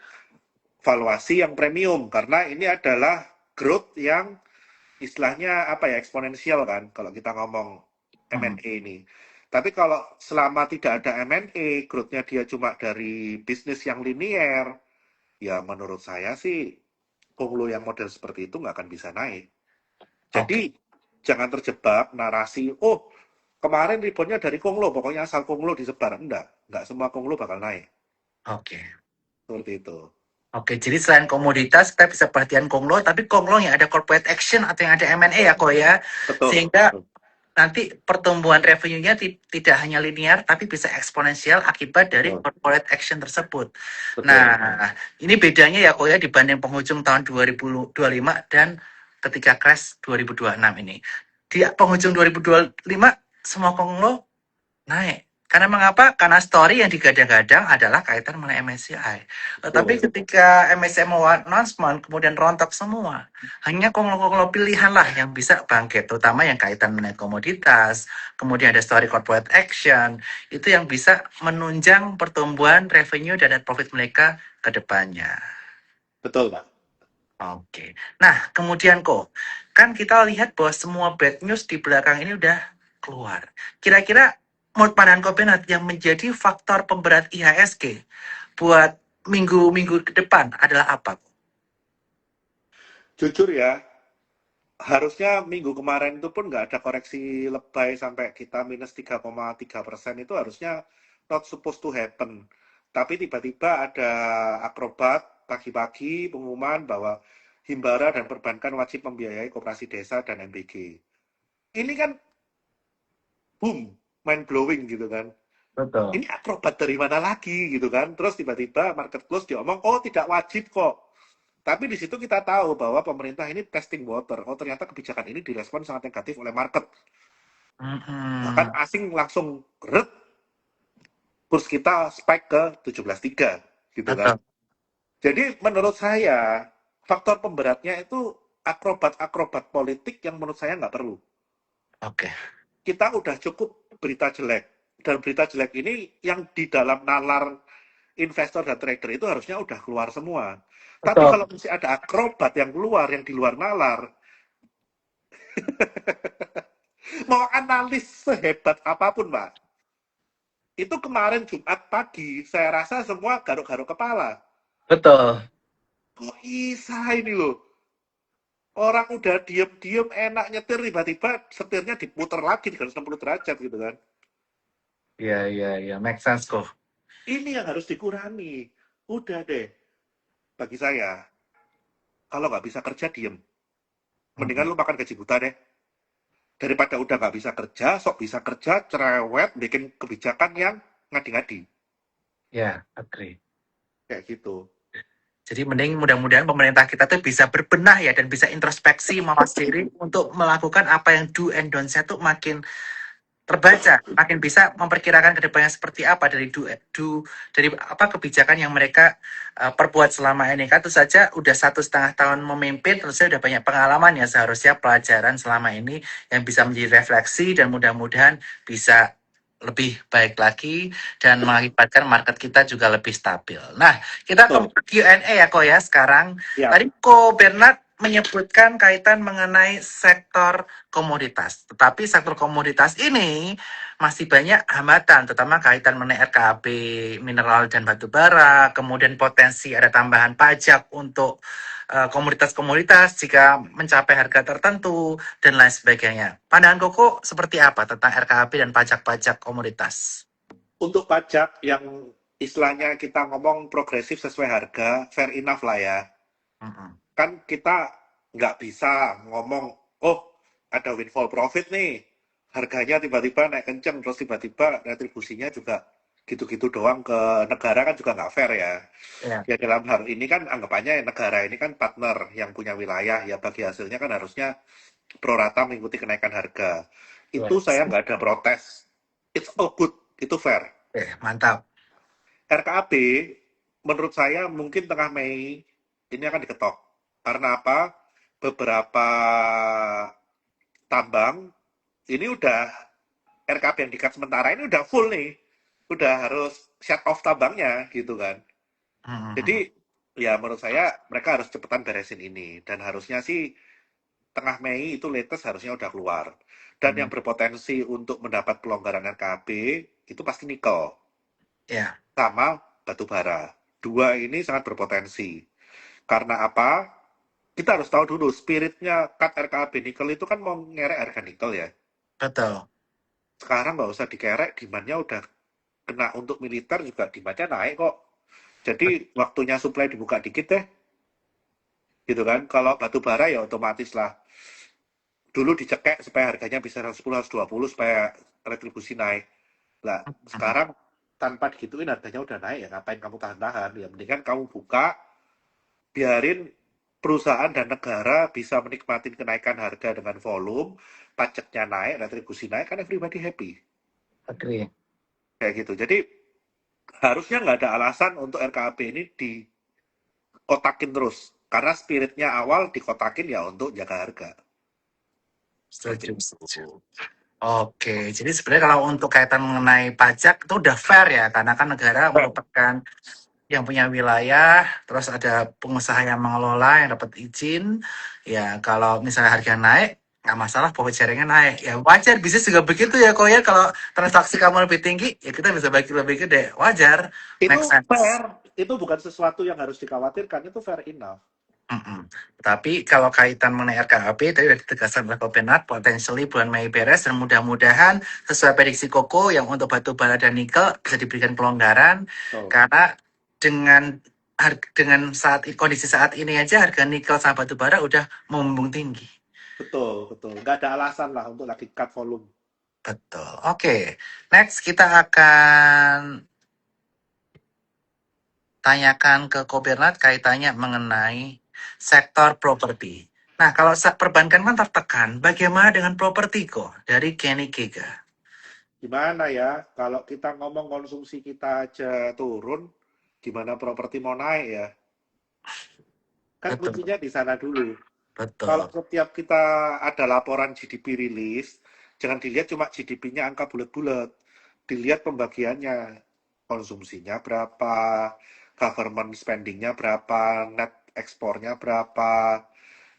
valuasi yang premium karena ini adalah growth yang istilahnya apa ya eksponensial kan kalau kita ngomong Mm-mm. M&A ini. Tapi kalau selama tidak ada M&A, growth-nya dia cuma dari bisnis yang linier, ya menurut saya sih Konglo yang model seperti itu nggak akan bisa naik. Jadi Oke. jangan terjebak narasi, oh kemarin reboundnya dari Konglo, pokoknya asal Konglo disebar. Enggak semua Konglo bakal naik. Oke. Seperti itu. Oke, jadi selain komoditas, kita bisa perhatian konglo, tapi konglo yang ada corporate action atau yang ada M&A ya kok ya. Betul, Sehingga betul, nanti pertumbuhan revenue-nya tidak hanya linear, tapi bisa eksponensial akibat dari betul, corporate action tersebut. betul. Nah, ini bedanya ya kok ya dibanding penghujung tahun 2025 dan ketika crash 2026 ini. Di penghujung 2025, semua konglo naik. Karena mengapa? Karena story yang digadang-gadang adalah kaitan mengenai MSCI. Tetapi Betul. ketika MSCI mau announcement, kemudian rontok semua. Hanya konglo-konglo pilihan lah yang bisa bangkit. Terutama yang kaitan mengenai komoditas. Kemudian ada story corporate action. Itu yang bisa menunjang pertumbuhan revenue dan net profit mereka ke depannya. Betul, Pak. Oke. Nah, kemudian kok, kan kita lihat bahwa semua bad news di belakang ini udah keluar. Kira-kira menurut pandangan Kopenat yang menjadi faktor pemberat IHSG buat minggu-minggu ke depan adalah apa? Jujur ya, harusnya minggu kemarin itu pun nggak ada koreksi lebay sampai kita minus 3,3% itu harusnya not supposed to happen. Tapi tiba-tiba ada akrobat pagi-pagi pengumuman bahwa Himbara dan perbankan wajib membiayai koperasi desa dan MBG. Ini kan boom, mind blowing gitu kan. Betul. Ini akrobat dari mana lagi gitu kan. Terus tiba-tiba market close diomong, oh tidak wajib kok. Tapi di situ kita tahu bahwa pemerintah ini testing water. Oh ternyata kebijakan ini direspon sangat negatif oleh market. Bahkan Mm-mm. asing langsung red, kurs kita spike ke 17,3 gitu kan. Betul. Jadi menurut saya faktor pemberatnya itu akrobat-akrobat politik yang menurut saya nggak perlu. Oke. Kita udah cukup berita jelek. Dan berita jelek ini yang di dalam nalar investor dan trader itu harusnya udah keluar semua. Tapi Betul. kalau masih ada akrobat yang keluar, yang di luar nalar, mau analis sehebat apapun, Pak, itu kemarin Jumat pagi, saya rasa semua garuk-garuk kepala. Betul. Kok bisa ini loh? Orang udah diem-diem enak nyetir, tiba-tiba setirnya diputer lagi 360 derajat gitu kan. Iya, iya, iya. Make sense kok. Ini yang harus dikurangi. Udah deh, bagi saya, kalau nggak bisa kerja, diem. Mendingan Mm-mm. lu makan gaji buta deh. Daripada udah nggak bisa kerja, sok bisa kerja, cerewet, bikin kebijakan yang ngadi-ngadi. Ya, agree. Kayak gitu. Jadi mending mudah-mudahan pemerintah kita tuh bisa berbenah ya dan bisa introspeksi mawas diri untuk melakukan apa yang do and don't saya tuh makin terbaca, makin bisa memperkirakan ke depannya seperti apa dari apa kebijakan yang mereka perbuat selama ini. Kan tentu saja udah 1,5 tahun memimpin, terus saya udah banyak pengalaman ya, seharusnya pelajaran selama ini yang bisa menjadi refleksi dan mudah-mudahan bisa lebih baik lagi dan mengakibatkan market kita juga lebih stabil. Nah, kita ke Betul. Q&A ya kok ya sekarang. Ya, Tadi Ko Bernard menyebutkan kaitan mengenai sektor komoditas. Tetapi sektor komoditas ini masih banyak hambatan, terutama kaitan mengenai RKAB, mineral dan batu bara, kemudian potensi ada tambahan pajak untuk komoditas-komoditas jika mencapai harga tertentu, dan lain sebagainya. Pandangan Koko seperti apa tentang RKAB dan pajak-pajak komoditas? untuk pajak yang istilahnya kita ngomong progresif sesuai harga, fair enough lah ya. Mm-mm. Kan kita nggak bisa ngomong, oh ada windfall profit nih, harganya tiba-tiba naik kenceng, terus tiba-tiba retribusinya juga gitu-gitu doang ke negara kan juga nggak fair ya. Ya, Ya dalam hal ini kan anggapannya negara ini kan partner yang punya wilayah, ya bagi hasilnya kan harusnya pro rata mengikuti kenaikan harga. Itu yes. saya nggak ada protes. It's all good, itu fair. Oke, mantap. RKAB menurut saya mungkin tengah Mei ini akan diketok. Karena apa? Beberapa tambang ini udah RKAB yang dikat sementara ini udah full nih. Udah harus shut off tambangnya gitu kan. Mm-mm. Jadi ya menurut saya mereka harus cepetan beresin ini dan harusnya sih tengah Mei itu latest harusnya udah keluar. Dan yang Mm. berpotensi untuk mendapat pelonggaran RKAB itu pasti nikel Ya, sama batu bara. Dua ini sangat berpotensi. Karena apa? Kita harus tahu dulu spiritnya cut RKAB nikel itu kan mau ngerek harga nikel ya. betul. Sekarang nggak usah dikerek, demandnya udah kena untuk militer juga demandnya naik kok. Jadi waktunya supply dibuka dikit deh, gitu kan. Kalau batu bara ya otomatis lah. Dulu dicekek supaya harganya bisa 110, 120 supaya retribusi naik. Lah, Mm. sekarang tanpa digituin harganya udah naik ya ngapain kamu tahan-tahan? Ya mendingan kamu buka, biarin perusahaan dan negara bisa menikmati kenaikan harga dengan volume, pajaknya naik, retribusi naik, kan everybody happy. Agree. Kayak gitu. Jadi harusnya nggak ada alasan untuk RKAB ini dikotakin terus. Karena spiritnya awal dikotakin ya untuk jaga harga. Seperti Setuju, itu. setuju. Oke, jadi sebenarnya kalau untuk kaitan mengenai pajak itu udah fair ya, karena kan negara merupakan yang punya wilayah, terus ada pengusaha yang mengelola yang dapat izin. Ya kalau misalnya harga naik, nggak masalah, profit sharingnya naik. Ya wajar, bisnis juga begitu ya, kok ya. Kalau transaksi kamu lebih tinggi, ya kita bisa bagi lebih gede. Wajar, Itu make sense. fair. Itu bukan sesuatu yang harus dikhawatirkan. Itu fair enough. Mm-mm. Tapi kalau kaitan mengenai RKAB, tadi sudah ditegaskan oleh Pak Bernard, potentially bulan Mei beres dan mudah-mudahan sesuai prediksi Koko yang untuk batu bara dan nikel bisa diberikan pelonggaran Betul. karena dengan dengan kondisi saat ini aja harga nikel sama batu bara udah membumbung tinggi. Betul, betul. Nggak ada alasan lah untuk lagi cut volume. Betul. Oke, next kita akan tanyakan ke Ko Bernard kaitannya mengenai sektor properti. Nah, kalau perbankan kan tertekan, bagaimana dengan properti kok dari Kenny Giga? Gimana ya, kalau kita ngomong konsumsi kita aja turun, gimana properti mau naik ya? Kan Betul, kuncinya di sana dulu. Kalau betul. setiap kita ada laporan GDP rilis, jangan dilihat cuma GDP-nya angka bulat-bulat. Dilihat pembagiannya. Konsumsinya berapa, government spending-nya berapa, net ekspornya berapa,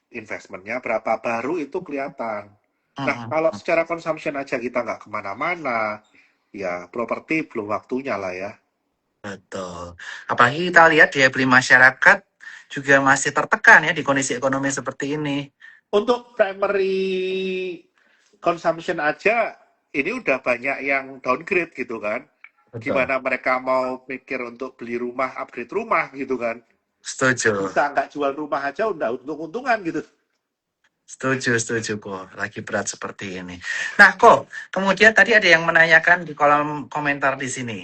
investment-nya berapa, baru itu kelihatan. Nah, Mm-mm. kalau secara consumption aja kita nggak kemana-mana, ya properti belum waktunya lah ya. Betul. Apalagi kita lihat daya beli masyarakat juga masih tertekan ya di kondisi ekonomi seperti ini. Untuk primary consumption aja, ini udah banyak yang downgrade gitu kan. Betul. Gimana mereka mau mikir untuk beli rumah, upgrade rumah gitu kan. Setuju. Bisa nggak jual rumah aja udah untung-untungan gitu. Setuju kok. Lagi berat seperti ini. Nah, kok kemudian tadi ada yang menanyakan di kolom komentar di sini.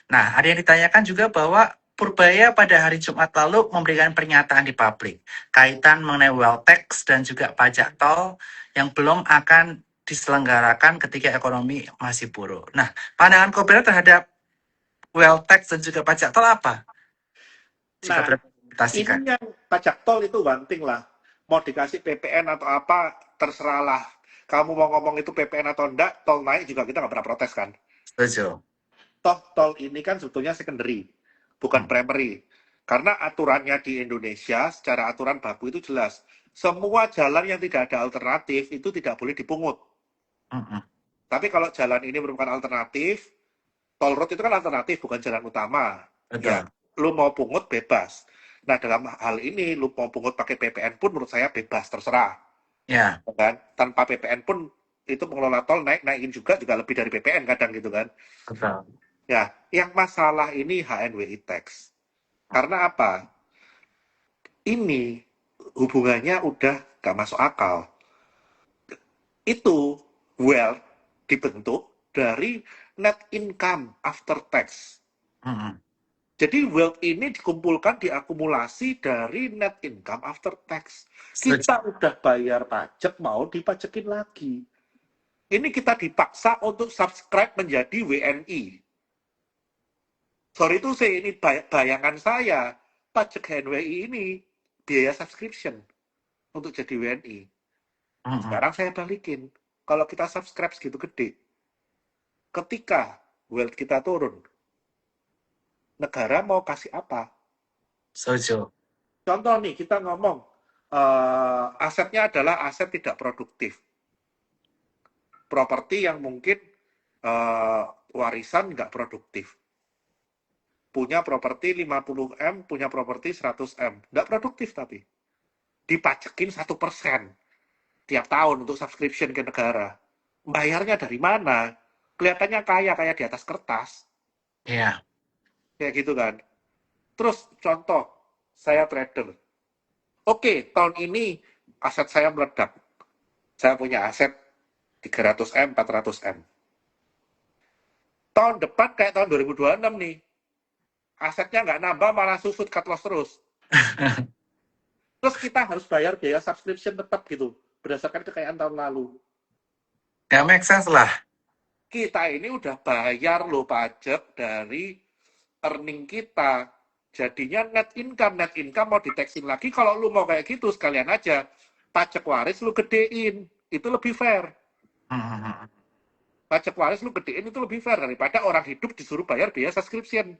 Nah, ada yang ditanyakan juga bahwa Purbaya pada hari Jumat lalu memberikan pernyataan di publik kaitan mengenai wealth tax dan juga pajak tol yang belum akan diselenggarakan ketika ekonomi masih buruk. Nah, pandangan Kopira terhadap wealth tax dan juga pajak tol apa? Jika Nah, berimplementasikan. ini yang pajak tol itu banting lah. Mau dikasih PPN atau apa, terserah lah. Kamu mau ngomong itu PPN atau enggak, tol naik juga kita nggak pernah protes kan. Setuju. Toh tol ini kan sebetulnya secondary, bukan Hmm. primary. Karena aturannya di Indonesia, secara aturan baku itu jelas. Semua jalan yang tidak ada alternatif itu tidak boleh dipungut. Hmm. Tapi kalau jalan ini merupakan alternatif, tol road itu kan alternatif, bukan jalan utama. Ya, Betul. lu mau pungut bebas. Nah, dalam hal ini, lu mau pungut pakai PPN pun menurut saya bebas, terserah. Ya, Kan? Tanpa PPN pun, itu pengelola tol naikin juga lebih dari PPN kadang gitu kan. betul. Ya, yang masalah ini HNWI tax. Karena apa? Ini hubungannya udah gak masuk akal. Itu wealth dibentuk dari net income after tax. Hmm. Jadi wealth ini dikumpulkan, diakumulasi dari net income after tax. Setuju. Kita udah bayar pajak, mau dipajekin lagi. Ini kita dipaksa untuk subscribe menjadi WNI. Sorry itu sih, ini bayangan saya. Pajak HNWI ini biaya subscription untuk jadi WNI. Hmm. Sekarang saya balikin. Kalau kita subscribe segitu gede, ketika wealth kita turun, negara mau kasih apa? Setuju. Contoh nih, kita ngomong, asetnya adalah aset tidak produktif. Properti yang mungkin warisan nggak produktif. Punya properti 50M, punya properti 100M. Nggak produktif tapi. Dipajekin 1% tiap tahun untuk subscription ke negara. Bayarnya dari mana? Kelihatannya kaya, kayak di atas kertas. Ya. Kayak gitu kan. Terus contoh, saya trader. Oke, tahun ini aset saya meledak. Saya punya aset 300M, 400M. Tahun depan kayak tahun 2026 nih, asetnya nggak nambah malah susut cut loss terus. Terus kita harus bayar biaya subscription tetap gitu, berdasarkan kekayaan tahun lalu. Ya, make sense lah. Kita ini udah bayar loh pajak dari earning kita. Jadinya net income mau diteksin lagi. Kalau lu mau kayak gitu sekalian aja pajak waris lu gedein, itu lebih fair. Hmm. Pajak waris lu gedein itu lebih fair daripada orang hidup disuruh bayar biaya subscription.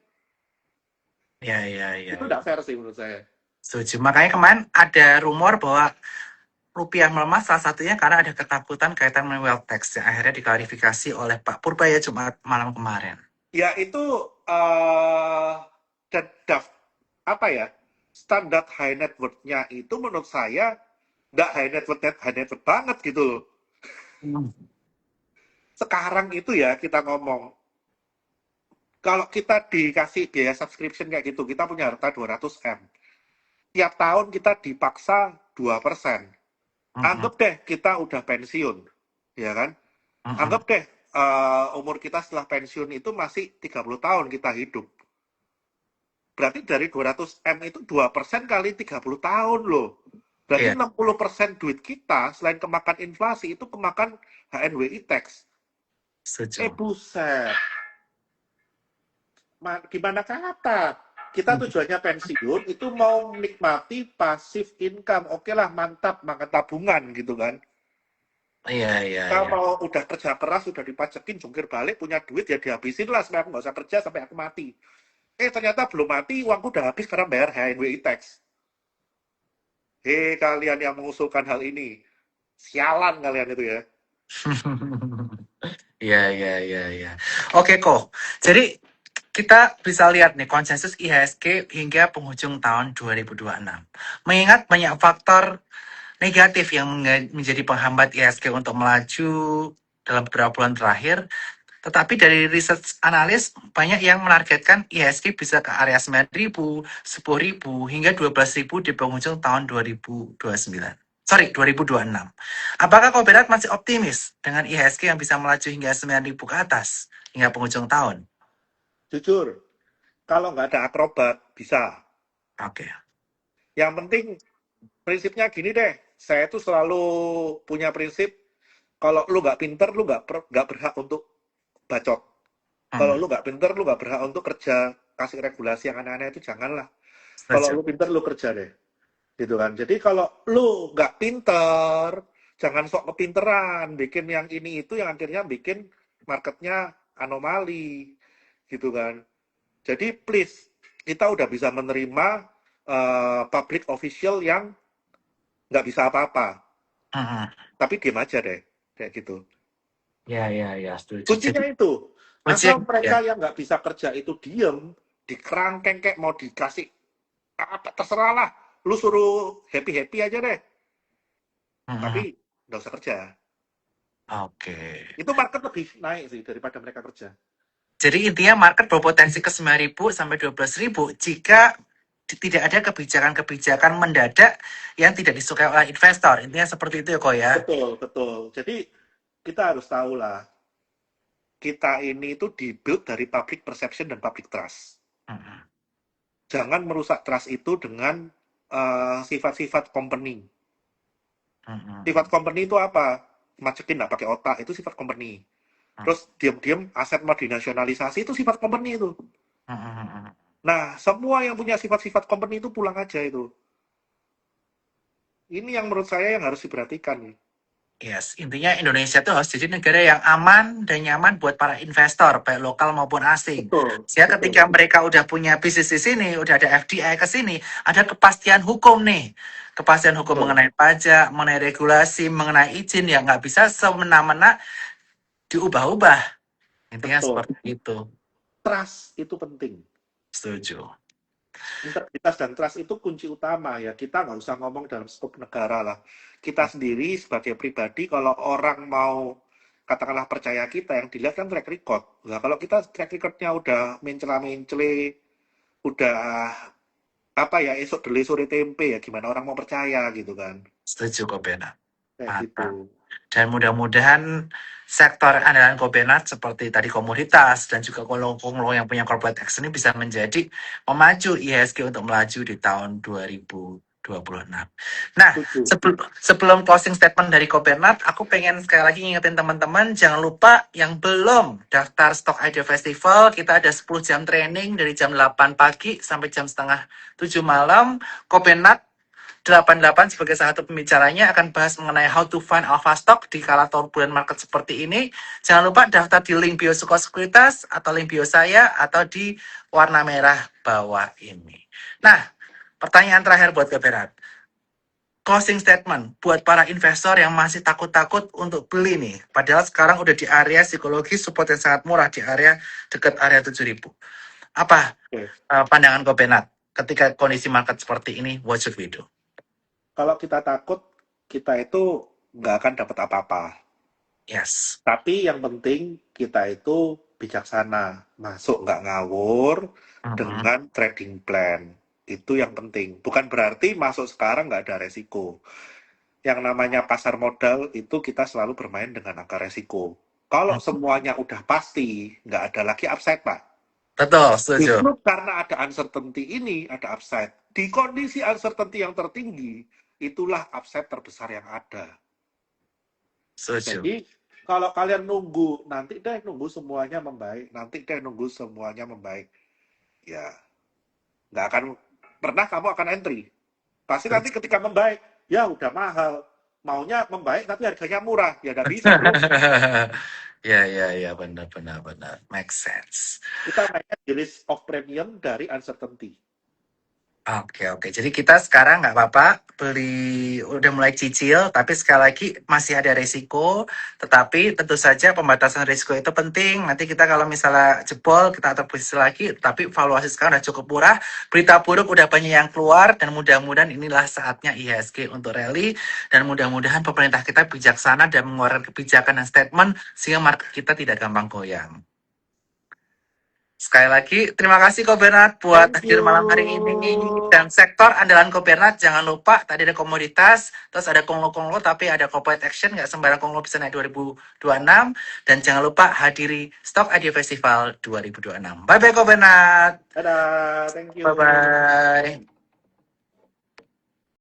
Ya, ya, ya, Itu ya. udah fair sih menurut saya. Setuju. Makanya kemarin ada rumor bahwa rupiah melemah salah satunya karena ada ketakutan kaitan dengan wealth tax yang akhirnya diklarifikasi oleh Pak Purbaya Jumat malam kemarin. Ya itu uh, apa ya, standar high net worth-nya itu menurut saya nggak high net worth banget gitu loh. Hmm. Sekarang itu ya kita ngomong, kalau kita dikasih biaya subscription kayak gitu, kita punya harta 200M. Tiap tahun kita dipaksa 2%. Hmm. Anggap deh kita udah pensiun, ya kan? Hmm. Anggap deh umur kita setelah pensiun itu masih 30 tahun kita hidup. Berarti dari 200M itu 2% kali 30 tahun loh. Berarti Iya, 60% duit kita selain kemakan inflasi itu kemakan HNWI tax. setuju. Buset. Gimana kata? Kita Hmm. tujuannya pensiun itu mau menikmati passive income. Oke lah, mantap, makan tabungan gitu kan. Iya, iya, Kita iya. mau udah kerja keras, udah dipajekin, jungkir balik, punya duit ya dihabisin lah sampai aku nggak usah kerja sampai aku mati. Ternyata belum mati, uangku udah habis karena bayar HNWI tax. Kalian yang mengusulkan hal ini, sialan kalian itu ya. Iya, iya, iya, iya. Oke kok. Jadi kita bisa lihat nih konsensus IHSG hingga penghujung tahun 2026. Mengingat banyak faktor negatif yang menjadi penghambat IHSG untuk melaju dalam beberapa bulan terakhir, tetapi dari research analis banyak yang menargetkan IHSG bisa ke area 9.000, 10.000 hingga 12.000 di penghujung tahun 2029. Sorry, 2026. Apakah kau berat masih optimis dengan IHSG yang bisa melaju hingga 9.000 ke atas hingga penghujung tahun? Jujur, kalau nggak ada akrobat, bisa. Oke. Yang penting prinsipnya gini deh, saya tuh selalu punya prinsip, Kalau lu nggak pinter, lu nggak berhak untuk bacot. Kalau Hmm, lu nggak pinter, lu nggak berhak untuk kerja. Kasih regulasi yang aneh-aneh itu janganlah. Kalau setuju. lu pinter, lu kerja deh. Gitu kan. Jadi kalau lu nggak pinter, jangan sok kepinteran. Bikin yang ini itu yang akhirnya bikin marketnya anomali. Gitu kan. Jadi please, kita udah bisa menerima public official yang nggak bisa apa-apa. Hmm, Tapi diem aja deh. Kayak gitu. ya, ya, ya, setuju. Jadi, Kuncinya itu, asal kuncinya ya. mereka yang nggak bisa kerja itu diem, dikerangkeng kayak mau dikasih apa terserah lah, lu suruh happy happy aja deh, tapi Hmm, nggak usah kerja. oke. Itu market lebih naik sih daripada mereka kerja. Jadi intinya market berpotensi ke 9.000 sampai 12.000 jika tidak ada kebijakan-kebijakan mendadak yang tidak disukai oleh investor. Intinya seperti itu ya, kok ya. Betul, betul. Jadi kita harus tahu lah, kita ini itu dibuild dari public perception dan public trust. Hmm, Jangan merusak trust itu dengan sifat-sifat company. hmm, Sifat company itu apa? Macekin nggak pakai otak, itu sifat company. hmm, Terus diam-diam aset mau dinasionalisasi, itu sifat company itu. hmm. Nah, semua yang punya sifat-sifat company itu pulang aja itu. Ini yang menurut saya yang harus diperhatikan nih. Yes, intinya Indonesia itu harus jadi negara yang aman dan nyaman buat para investor, baik lokal maupun asing. Betul, Sehingga betul, ketika mereka udah punya bisnis di sini, udah ada FDI ke sini, ada kepastian hukum nih. Kepastian hukum betul, mengenai pajak, mengenai regulasi, mengenai izin yang nggak bisa semena-mena diubah-ubah. Intinya betul. seperti itu. Trust itu penting. Setuju. Integritas dan trust itu kunci utama ya. Kita nggak usah ngomong dalam skop negara lah. Kita sendiri sebagai pribadi, kalau orang mau katakanlah percaya kita, yang dilihat kan track record. Nah, kalau kita track recordnya udah mencela-mencele, udah apa ya, esok dele sore tempe ya, gimana orang mau percaya gitu kan. Setuju kok, Bena. Kayak gitu. Mantap. Dan mudah-mudahan sektor andalan Kobenat seperti tadi komoditas dan juga konglo yang punya corporate action ini bisa menjadi memacu IHSG untuk melaju di tahun 2026. Nah, Setuju. sebelum closing statement dari Kobenat, aku pengen sekali lagi ngingetin teman-teman, jangan lupa yang belum daftar Stock Idea Festival, kita ada 10 jam training dari jam 8 pagi sampai jam setengah 7 malam. Kobenat 88 sebagai salah satu pembicaranya akan bahas mengenai how to find alpha stock di kala turbulent market seperti ini. Jangan lupa daftar di link bio Suko Sekuritas atau link bio saya atau di warna merah bawah ini. Nah, pertanyaan terakhir buat Berat. Closing statement buat para investor yang masih takut-takut untuk beli nih. Padahal sekarang udah di area psikologi support yang sangat murah di area dekat area 7.000. Apa Oke. pandangan Kopenat ketika kondisi market seperti ini? What should we do? Kalau kita takut, kita itu nggak akan dapat apa-apa. Yes. Tapi yang penting kita itu bijaksana, masuk nggak ngawur Mhm. dengan trading plan. Itu yang penting. Bukan berarti masuk sekarang nggak ada resiko. Yang namanya pasar modal itu kita selalu bermain dengan angka resiko. Kalau semuanya udah pasti, nggak ada lagi upside, Pak. Betul, setuju. Justru karena ada uncertainty ini, ada upside. Di kondisi uncertainty yang tertinggi, itulah upside terbesar yang ada. Setuju. Jadi, kalau kalian nunggu, nanti deh nunggu semuanya membaik, nanti deh nunggu semuanya membaik. Ya, nggak akan pernah kamu akan entry. Pasti nanti ketika membaik, ya udah mahal. Maunya membaik tapi harganya murah. Ya nggak bisa, bro. Ya, ya, ya, benar, benar, benar. Make sense. Kita mainnya di list of premium dari uncertainty. Oke, oke. Jadi kita sekarang nggak apa-apa beli udah mulai cicil, tapi sekali lagi masih ada risiko. Tetapi tentu saja pembatasan risiko itu penting. Nanti kita kalau misalnya jebol kita atur posisi lagi, tapi valuasi sekarang udah cukup murah. Berita buruk udah banyak yang keluar dan mudah-mudahan inilah saatnya IHSG untuk rally dan mudah-mudahan pemerintah kita bijaksana dan mengeluarkan kebijakan dan statement sehingga market kita tidak gampang goyang. Sekali lagi, terima kasih Ko Bernard buat Thank hadir you. malam hari ini. Dan sektor andalan Ko Bernard, jangan lupa tadi ada komoditas, terus ada konglo-konglo, tapi ada corporate action, nggak sembarang konglo bisa naik 2026. Dan jangan lupa hadiri Stock Idea Festival 2026. Bye-bye Ko Bernard. Dadah, thank you. Bye-bye.